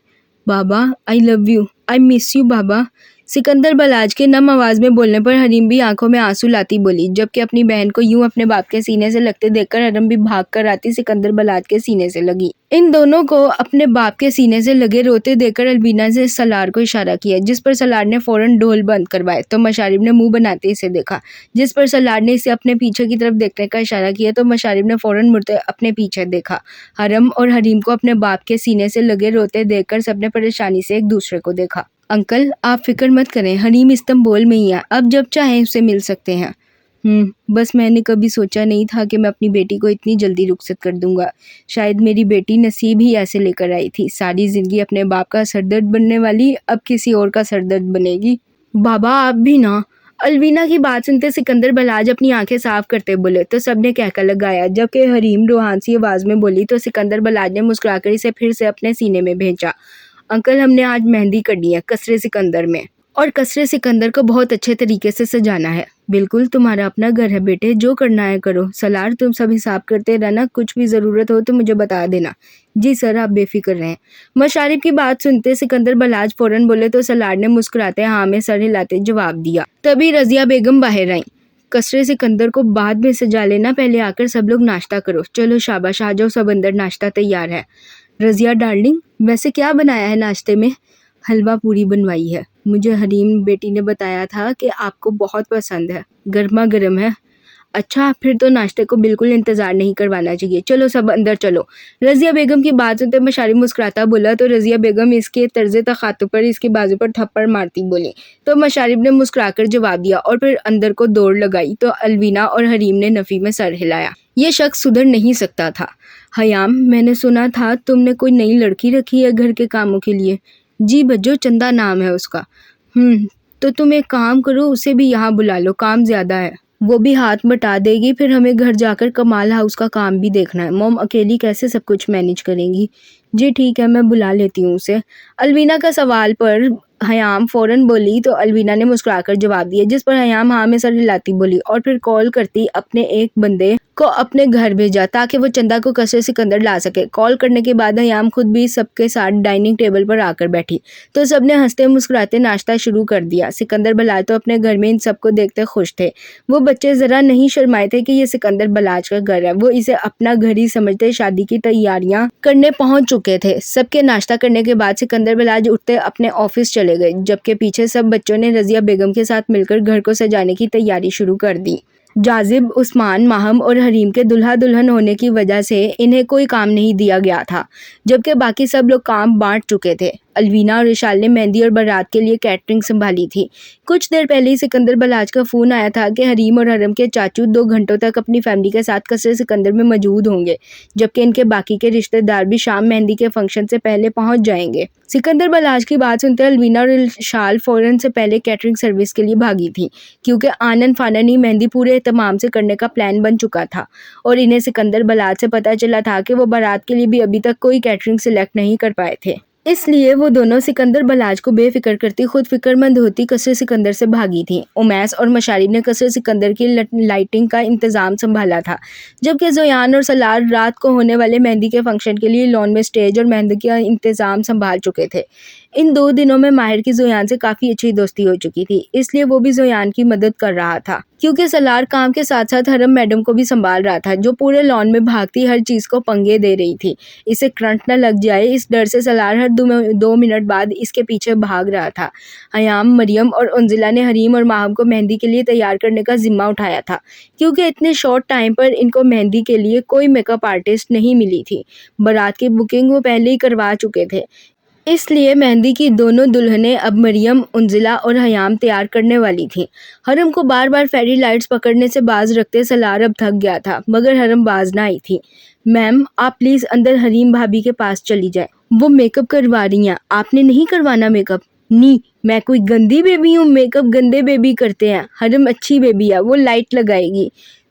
बाबा, I love you, I miss you बाबा। सिकंदर बलाज के नम आवाज़ में बोलने पर हरीम भी आंखों में आंसू लाती बोली, जबकि अपनी बहन को यूं अपने बाप के सीने से लगते देखकर हरम भी भाग कर आती सिकंदर बलाज के सीने से लगी। इन दोनों को अपने बाप के सीने से लगे रोते देखकर अलवीना से सलार को इशारा किया, जिस पर सलार ने फ़ौरन ढोल बंद करवाए तो मशारिब ने मुंह बनाते इसे देखा, जिस पर सलार ने इसे अपने पीछे की तरफ देखने का इशारा किया तो मशारिब ने फ़ौरन मुड़ते अपने पीछे देखा। हरम और हरीम को अपने बाप के सीने से लगे रोते देखकर सबने परेशानी से एक दूसरे को देखा। अंकल, आप फिक्र मत करें, हरीम इस्तांबुल में ही है, अब जब चाहें उसे मिल सकते हैं। बस मैंने कभी सोचा नहीं था कि मैं अपनी बेटी को इतनी जल्दी रुखसत कर दूंगा। शायद मेरी बेटी नसीब ही ऐसे लेकर आई थी। सारी ज़िंदगी अपने बाप का सरदर्द बनने वाली अब किसी और का सरदर्द बनेगी। बाबा, आप भी ना। अलवीना की बात सुनते सिकंदर बलाज अपनी आंखें साफ करते बोले तो सबने कहका लगाया, जबकि हरीम रूहान सी आवाज़ में बोली तो सिकंदर बलाज ने मुस्कुराकर इसे फिर से अपने सीने में भेजा। अंकल, हमने आज मेहंदी करनी है कसरे सिकंदर में और कसरे सिकंदर को बहुत अच्छे तरीके से सजाना है। बिल्कुल, तुम्हारा अपना घर है बेटे, जो करना है करो। सलार, तुम सब हिसाब करते रहना, कुछ भी ज़रूरत हो तो मुझे बता देना। जी सर, आप बेफिक्र रहें। मशारिब की बात सुनते सिकंदर बलाज फ़ौरन बोले तो सलार ने मुस्कुराते हाँ में सर हिलाते जवाब दिया। तभी रज़िया बेगम बाहर आई। कसरे सिकंदर को बाद में सजा लेना, पहले आकर सब लोग नाश्ता करो। चलो शाबाश, आ जाओ सब अंदर, नाश्ता तैयार है। रज़िया डार्लिंग, वैसे क्या बनाया है नाश्ते में? हलवा पूरी बनवाई है। मुझे हरीम बेटी ने बताया था कि आपको बहुत पसंद है, गर्मा गर्म है। अच्छा, फिर तो नाश्ते को बिल्कुल इंतज़ार नहीं करवाना चाहिए। चलो सब अंदर चलो। रज़िया बेगम की बात सुनते मशारिब मुस्कुराता बोला तो रज़िया बेगम इसके तर्ज़े तख़ातुब पर इसकी बाजू पर थप्पड़ मारती बोली तो मशारिब ने मुस्कुराकर जवाब दिया और फिर अंदर को दौड़ लगाई तो अलवीना और हरीम ने नफ़ी में सर हिलाया। ये शख्स सुधर नहीं सकता था। हयाम, मैंने सुना था तुमने कोई नई लड़की रखी है घर के कामों के लिए। जी बज्जो, चंदा नाम है उसका। तो तुम एक काम करो, उसे भी यहाँ बुला लो, काम ज़्यादा है। वो भी हाथ बटा देगी, फिर हमें घर जाकर कमाल हाउस का काम भी देखना है। मोम अकेली कैसे सब कुछ मैनेज करेंगी। जी ठीक है, मैं बुला लेती हूँ उसे। अलवीना का सवाल पर हयाम फ़ौरन बोली तो अलवीना ने मुस्कुराकर जवाब दिया, जिस पर हयाम हाँ में सर हिलाती बोली और फिर कॉल करती अपने एक बंदे को अपने घर भेजा ताकि वो चंदा को कसर सिकंदर ला सके। कॉल करने के बाद हयाम खुद भी सबके साथ डाइनिंग टेबल पर आकर बैठी तो सबने हंसते मुस्कुराते नाश्ता शुरू कर दिया। सिकंदर बलाल तो अपने घर में इन सबको देखते खुश थे। वो बच्चे ज़रा नहीं शर्माए थे कि ये सिकंदर बलाज का घर है। वो इसे अपना घर ही समझते शादी की तैयारियां करने पहुंच चुके थे। सबके नाश्ता करने के बाद सिकंदर बलाज उठते अपने ऑफिस चले गए, जबकि पीछे सब बच्चों ने रजिया बेगम के साथ मिलकर घर को सजाने की तैयारी शुरू कर दी। जाजिब, उस्मान, माहम और हरीम के दुल्हा दुल्हन होने की वजह से इन्हें कोई काम नहीं दिया गया था, जबकि बाकी सब लोग काम बांट चुके थे। अलवीना और विशाल ने मेहंदी और बारात के लिए कैटरिंग संभाली थी। कुछ देर पहले ही सिकंदर बलाज का फ़ोन आया था कि हरीम और हरम के चाचू 2 घंटों तक अपनी फैमिली के साथ कसर सिकंदर में मौजूद होंगे, जबकि इनके बाकी के रिश्तेदार भी शाम मेहंदी के फंक्शन से पहले पहुंच जाएंगे। सिकंदर बलाज की बात सुनते अलवीना और विशाल फ़ौरन से पहले कैटरिंग सर्विस के लिए भागी थी, क्योंकि आनन फानन ही मेहंदी पूरे एहतमाम से करने का प्लान बन चुका था और इन्हें सिकंदर बलाज से पता चला था कि वो बारात के लिए भी अभी तक कोई कैटरिंग सिलेक्ट नहीं कर पाए थे। इसलिए वो दोनों सिकंदर बलाज को बेफिक्र करती खुद फिक्रमंद होती कसर सिकंदर से भागी थी। उमैस और मशारिब ने कसर सिकंदर की लाइटिंग का इंतजाम संभाला था, जबकि जोयान और सलार रात को होने वाले मेहंदी के फंक्शन के लिए लॉन में स्टेज और मेहंदी का इंतजाम संभाल चुके थे। इन 2 दिनों में माहिर की जोयान से काफ़ी अच्छी दोस्ती हो चुकी थी, इसलिए वो भी जोयान की मदद कर रहा था, क्योंकि सलार काम के साथ साथ हरम मैडम को भी संभाल रहा था, जो पूरे लॉन में भागती हर चीज़ को पंगे दे रही थी। इसे करंट न लग जाए इस डर से सलार हर 2 मिनट बाद इसके पीछे भाग रहा था। हयाम, मरियम और उंजिला ने हरीम और माहम को मेहंदी के लिए तैयार करने का जिम्मा उठाया था, क्योंकि इतने शॉर्ट टाइम पर इनको मेहंदी के लिए कोई मेकअप आर्टिस्ट नहीं मिली थी। बारात की बुकिंग वो पहले ही करवा चुके थे, इसलिए मेहंदी की दोनों दुल्हनें अब मरियम, उंजिला और हयाम तैयार करने वाली थीं। हरम को बार बार फेरी लाइट्स पकड़ने से बाज रखते सलार अब थक गया था, मगर हरम बाज ना आई थी। मैम, आप प्लीज़ अंदर हरीम भाभी के पास चली जाए, वो मेकअप करवा रही हैं। आपने नहीं करवाना मेकअप? नी, मैं कोई गंदी बेबी हूँ? मेकअप गंदे बेबी करते हैं। हरम अच्छी बेबी है, वो लाइट लगाएगी।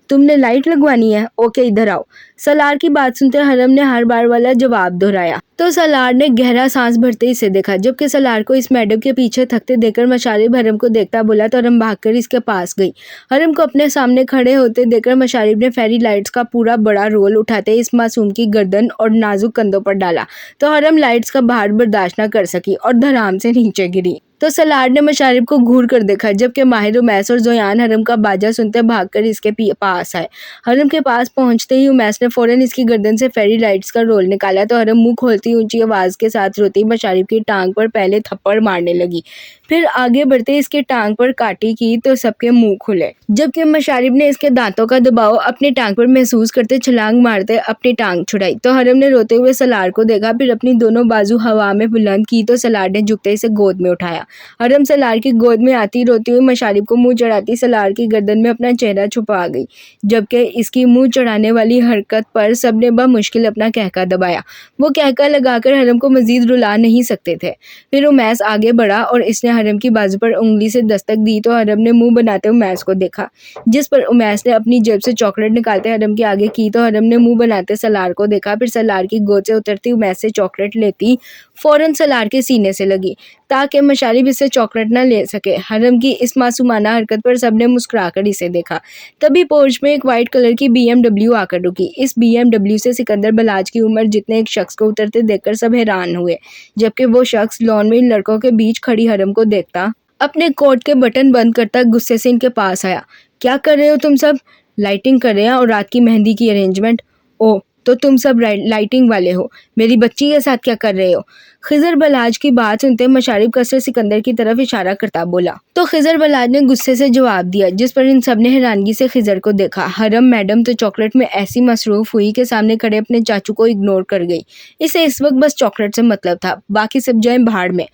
तुमने लाइट लगवानी है? ओके, इधर आओ। सलार की बात सुनते हरम ने हर बार वाला जवाब दोहराया तो सलार ने गहरा सांस भरते इसे देखा, जबकि सलार को इस मैडम के पीछे थकते देखकर मशारिब हरम को देखता बोला तो हरम भागकर इसके पास गई। हरम को अपने सामने खड़े होते देखकर मशारिब ने फेरी लाइट्स का पूरा बड़ा रोल उठाते इस मासूम की गर्दन और नाजुक कंधों पर डाला तो हरम लाइट्स का भार बर्दाश्त न कर सकी और धड़ाम से नीचे गिरी। तो सलार ने मशारिब को घूर कर देखा, जबकि माहिर, उमैस और जोयान हरम का बाजा सुनते भागकर इसके पास आए। हरम के पास पहुंचते ही उमैस ने फौरन इसकी गर्दन से फेरी लाइट्स का रोल निकाला तो हरम मुंह खोलती ऊंची आवाज के साथ रोती मशारिब की टांग पर पहले थप्पड़ मारने लगी, फिर आगे बढ़ते इसकी टांग पर काटी की तो सबके मुंह खुले, जबकि मशारिब ने इसके दांतों का दबाव अपनी टांग पर महसूस करते छलांग मारते अपनी टांग छुड़ाई। तो हरम ने रोते हुए सलार को देखा, फिर अपनी दोनों बाजू हवा में बुलंद की तो सलार ने झुकते इसे गोद में उठाया। हरम सलार की गोद में आती रोती हुई मशारिब को मुंह चढ़ाती सलार की गर्दन में अपना चेहरा छुपा गई, जबकि इसकी मुंह चढ़ाने वाली हरकत पर सबने मुश्किल अपना कहका दबाया। वो कहका लगाकर हरम को मजीद रुला नहीं सकते थे। फिर उमैस आगे बढ़ा और इसने हरम की बाजू पर उंगली से दस्तक दी तो हरम ने मुंह बनाते उमैस को देखा, जिस पर उमैस ने अपनी जेब से चॉकलेट निकालते हरम के आगे की तो हरम ने मुंह बनाते सलार को देखा, फिर सलार की गोद से उतरती उमैस से चॉकलेट लेती फौरन सलार के सीने से लगी ताकि मशारिब इससे चॉकलेट न ले सके। हरम की इस मासूमाना हरकत पर सबने मुस्कुराकर इसे देखा। तभी पोर्च में एक वाइट कलर की BMW आकर रुकी। इस BMW से सिकंदर बलाज की उम्र जितने एक शख्स को उतरते देखकर सब हैरान हुए, जबकि वो शख्स लॉन में लड़कों के बीच खड़ी हरम को देखता अपने कोट के बटन बंद करता गुस्से से इनके पास आया। क्या कर रहे हो तुम सब? लाइटिंग कर रहे हैं और रात की मेहंदी की अरेंजमेंट। ओह, तो तुम सब लाइटिंग वाले हो, मेरी बच्ची के साथ क्या कर रहे हो? खिजर बलाज की बात सुनते मशारिब कसर सिकंदर की तरफ इशारा करता बोला तो खिजर बलाज ने गुस्से से जवाब दिया, जिस पर इन सब ने हैरानगी से खिजर को देखा। हरम मैडम तो चॉकलेट में ऐसी मसरूफ हुई कि सामने खड़े अपने चाचू को इग्नोर कर गई। इसे इस वक्त बस चॉकलेट से मतलब था, बाकी सब जाएं भाड़ में।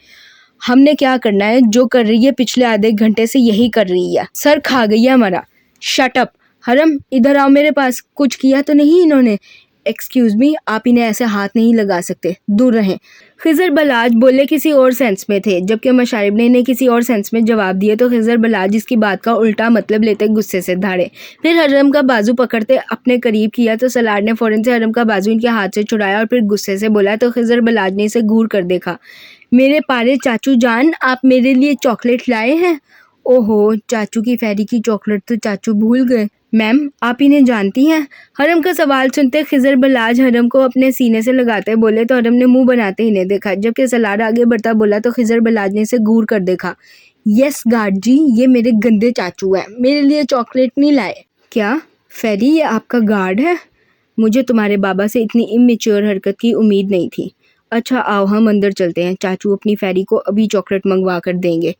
हमने क्या करना है? जो कर रही है पिछले आधे घंटे से यही कर रही है, सर खा गई है हमारा। Shut up. हरम, इधर आओ मेरे पास। कुछ किया तो नहीं इन्होंने? एक्सक्यूज मी, आप इन्हें ऐसे हाथ नहीं लगा सकते, दूर रहें। खिजर बलाज बोले किसी और सेंस में थे, जबकि मशारिब ने इन्हें किसी और सेंस में जवाब दिए तो खिजर बलाज इसकी बात का उल्टा मतलब लेते गुस्से से धाड़े। फिर हरम का बाजू पकड़ते अपने करीब किया तो सलार ने फौरन से हरम का बाजू इनके हाथ से छुड़ाया और फिर गुस्से से बोला तो खिजर बलाज ने इसे घूर कर देखा। मेरे प्यारे चाचू जान, आप मेरे लिए चॉकलेट लाए हैं? ओहो, चाचू की फैरी की चॉकलेट तो चाचू भूल गए। मैम, आप इन्हें जानती हैं? हरम का सवाल सुनते खिजर बलाज हरम को अपने सीने से लगाते बोले तो हरम ने मुंह बनाते इन्हें देखा, जबकि सलार आगे बढ़ता बोला तो खिजर बलाज ने इसे घूर कर देखा। यस गार्ड जी, ये मेरे गंदे चाचू हैं, मेरे लिए चॉकलेट नहीं लाए। क्या फैरी, ये आपका गार्ड है? मुझे तुम्हारे बाबा से इतनी इमेच्योर हरकत की उम्मीद नहीं थी। अच्छा आओ हम अंदर चलते हैं, चाचू अपनी फैरी को अभी चॉकलेट मंगवा कर देंगे।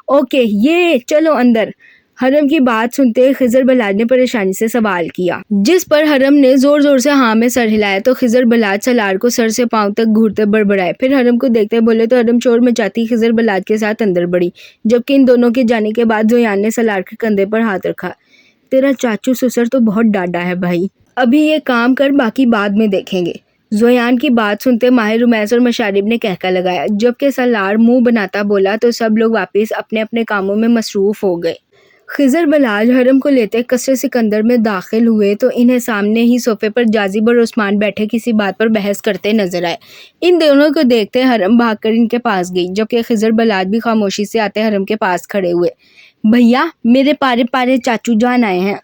ओके, ये चलो अंदर। हरम की बात सुनते खिजर बलाज ने परेशानी से सवाल किया, जिस पर हरम ने जोर जोर से हाँ में सर हिलाया तो खिजर बलाज सलार को सर से पांव तक घूरते बड़बड़ाए। फिर हरम को देखते बोले तो हरम शोर मचाती खिजर बलाज के साथ अंदर बढ़ी, जबकि इन दोनों के जाने के बाद जोयान ने सलार के कंधे पर हाथ रखा। तेरा चाचू ससुर तो बहुत डांडा है भाई, अभी ये काम कर, बाकी बाद में देखेंगे। जोयान की बात सुनते माहिर उमैस और मशारिब ने कहका लगाया, जबकि सलार मुंह बनाता बोला तो सब लोग वापस अपने अपने कामों में मसरूफ हो गए। खिजर बलाज हरम को लेते कसरे सिकंदर में दाखिल हुए तो इन्हें सामने ही सोफे पर जाजिब और उस्मान बैठे किसी बात पर बहस करते नजर आए। इन दोनों को देखते हरम भागकर इनके पास गई, जबकि खिजर बलाज भी खामोशी से आते हरम के पास खड़े हुए। भैया, मेरे पारे पारे चाचू जान आए हैं।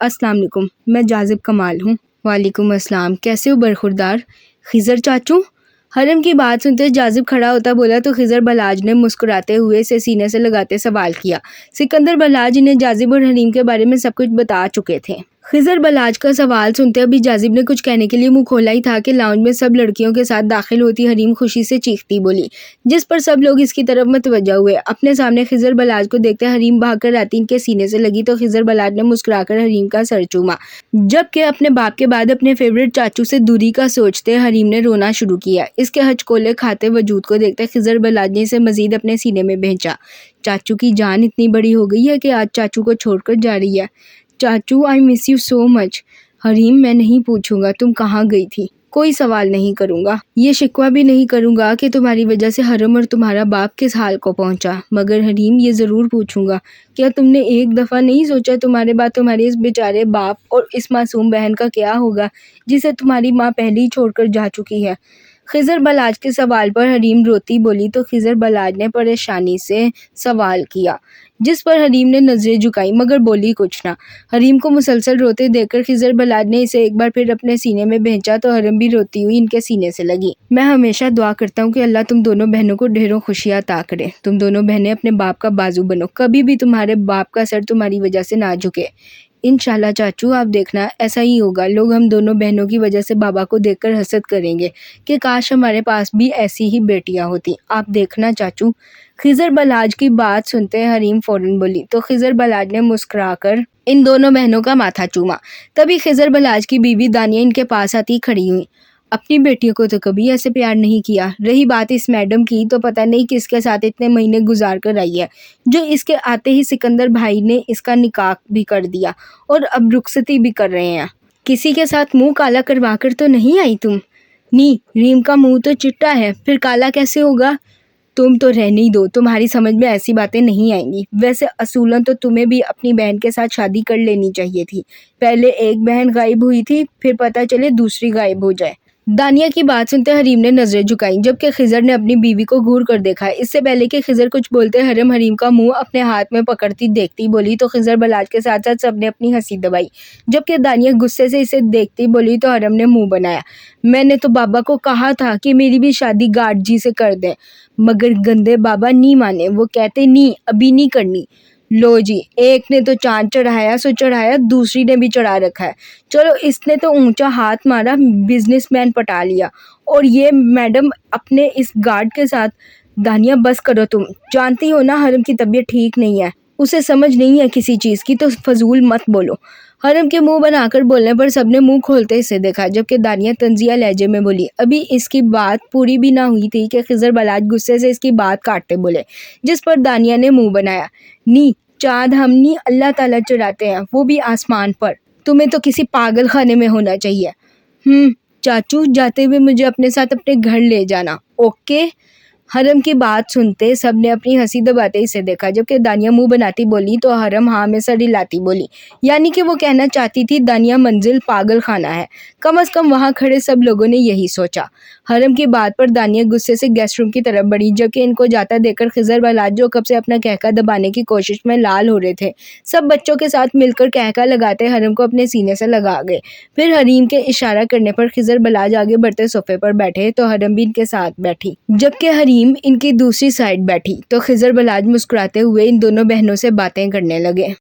अस्सलाम वालेकुम, मैं जाजिब कमाल हूँ। वालेकुम अस्सलाम, कैसे हो बरखुरदार? खिजर चाचू? हरम की बात सुनते जाजिब खड़ा होता बोला तो खिजर बलाज ने मुस्कुराते हुए इसे सीने से लगाते सवाल किया। सिकंदर बलाज इन्हें जाजिब और हरीम के बारे में सब कुछ बता चुके थे। खिजर बलाज का सवाल सुनते अभी जाजिब ने कुछ कहने के लिए मुंह खोला ही था कि लाउंज में सब लड़कियों के साथ दाखिल होती हरीम खुशी से चीखती बोली, जिस पर सब लोग इसकी तरफ मतवज्जा हुए। अपने सामने खिजर बलाज को देखते हरीम भागकर आती इनके सीने से लगी तो खिजर बलाज ने मुस्कुराकर हरीम का सर चूमा, जबकि अपने बाप के बाद अपने फेवरेट चाचू से दूरी का सोचते हरीम ने रोना शुरू किया। इसके हचकोले खाते वजूद को देखते खिजर बलाज ने इसे मजीद अपने सीने में भेजा। चाचू की जान इतनी बड़ी हो गई है कि आज चाचू को छोड़कर जा रही है। चाचू, आई miss you so much. Hareem, मैं नहीं पूछूंगा तुम कहाँ गई थी, कोई सवाल नहीं करूंगा, ये शिकवा भी नहीं करूंगा कि तुम्हारी वजह से हरम और तुम्हारा बाप किस हाल को पहुंचा, मगर हरीम ये ज़रूर पूछूंगा, क्या तुमने एक दफ़ा नहीं सोचा तुम्हारे बाद तुम्हारे इस बेचारे बाप और इस मासूम बहन का क्या होगा जिसे तुम्हारी माँ पहले ही छोड़कर जा चुकी है? खिजर बलाज के सवाल पर हरीम रोती बोली तो खिजर बलाज ने परेशानी से सवाल किया, जिस पर हरीम ने नजरें झुकाई मगर बोली कुछ ना। हरीम को मुसलसल रोते देखकर खिजर बलाज ने इसे एक बार फिर अपने सीने में भेजा तो हरम भी रोती हुई इनके सीने से लगी। मैं हमेशा दुआ करता हूँ कि अल्लाह तुम दोनों बहनों को ढेरों खुशियाँ अता करे। तुम दोनों बहनें अपने बाप का बाजू बनो, कभी भी तुम्हारे बाप का सर तुम्हारी वजह से ना झुके। इंशाल्लाह चाचू, आप देखना ऐसा ही होगा। लोग हम दोनों बहनों की वजह से बाबा को देखकर हसद करेंगे कि काश हमारे पास भी ऐसी ही बेटियां होती। आप देखना चाचू। खिजर बलाज की बात सुनते हरीम फौरन बोली तो खिजर बलाज ने मुस्कुराकर इन दोनों बहनों का माथा चूमा। तभी खिजर बलाज की बीवी दानिया इनके पास आती खड़ी हुई। अपनी बेटियों को तो कभी ऐसे प्यार नहीं किया। रही बात इस मैडम की तो पता नहीं किसके साथ इतने महीने गुजार कर आई है, जो इसके आते ही सिकंदर भाई ने इसका निकाह भी कर दिया और अब रुखसती भी कर रहे हैं। किसी के साथ मुंह काला करवा कर तो नहीं आई तुम? नी, रीम का मुंह तो चिट्टा है, फिर काला कैसे होगा? तुम तो रहने ही दो, तुम्हारी समझ में ऐसी बातें नहीं आएंगी। वैसे असूलन तो तुम्हें भी अपनी बहन के साथ शादी कर लेनी चाहिए थी। पहले एक बहन गायब हुई थी, फिर पता चले दूसरी गायब हो जाए। दानिया की बात सुनते हरीम ने नजरें झुकाई, जबकि खिजर ने अपनी बीवी को घूर कर देखा। इससे पहले कि खिजर कुछ बोलते हरम हरीम का मुंह अपने हाथ में पकड़ती देखती बोली तो खिजर बलाज के साथ साथ सबने अपनी हंसी दबाई, जबकि दानिया गुस्से से इसे देखती बोली तो हरम ने मुंह बनाया। मैंने तो बाबा को कहा था कि मेरी भी शादी गार्ड जी से कर दें, मगर गंदे बाबा नहीं माने। वो कहते नहीं, अभी नहीं करनी। लो जी, एक ने तो चांद चढ़ाया सो चढ़ाया, दूसरी ने भी चढ़ा रखा है। चलो, इसने तो ऊंचा हाथ मारा, बिजनेसमैन पटा लिया, और ये मैडम अपने इस गार्ड के साथ। दानिया बस करो तुम, जानती हो ना हरम की तबीयत ठीक नहीं है, उसे समझ नहीं है किसी चीज़ की, तो फजूल मत बोलो। हरम के मुंह बनाकर बोलने पर सबने मुंह खोलते इसे देखा, जबकि दानिया तंजिया लहजे में बोली। अभी इसकी बात पूरी भी ना हुई थी कि खिजर बलाज गुस्से से इसकी बात काटते बोले, जिस पर दानिया ने मुंह बनाया। नी, चाँद हम नहीं अल्लाह ताला चढ़ाते हैं, वो भी आसमान पर। तुम्हें तो किसी पागल खाने में होना चाहिए। चाचू जाते हुए मुझे अपने साथ अपने घर ले जाना, ओके। हरम की बात सुनते सबने अपनी हंसी दबाते इसे देखा, जबकि दानिया मुंह बनाती बोली तो हरम हाँ में सर हिलाती बोली, यानी कि वो कहना चाहती थी दानिया मंजिल पागल खाना है। कम से कम वहां खड़े सब लोगों ने यही सोचा। हरम की बात पर दानिया गुस्से से गेस्ट रूम की तरफ बढ़ी, जबकि इनको जाता देखकर खिजर बलाज जो कब से अपना कहका दबाने की कोशिश में लाल हो रहे थे, सब बच्चों के साथ मिलकर कहका लगाते हरम को अपने सीने से लगा गए। फिर हरीम के इशारा करने पर खिजर बलाज आगे बढ़ते सोफे पर बैठे तो हरम भी इनके साथ बैठी, जबकि हरीम इनकी दूसरी साइड बैठी। तो खिजर बलाज मुस्कुराते हुए इन दोनों बहनों से बातें करने लगे।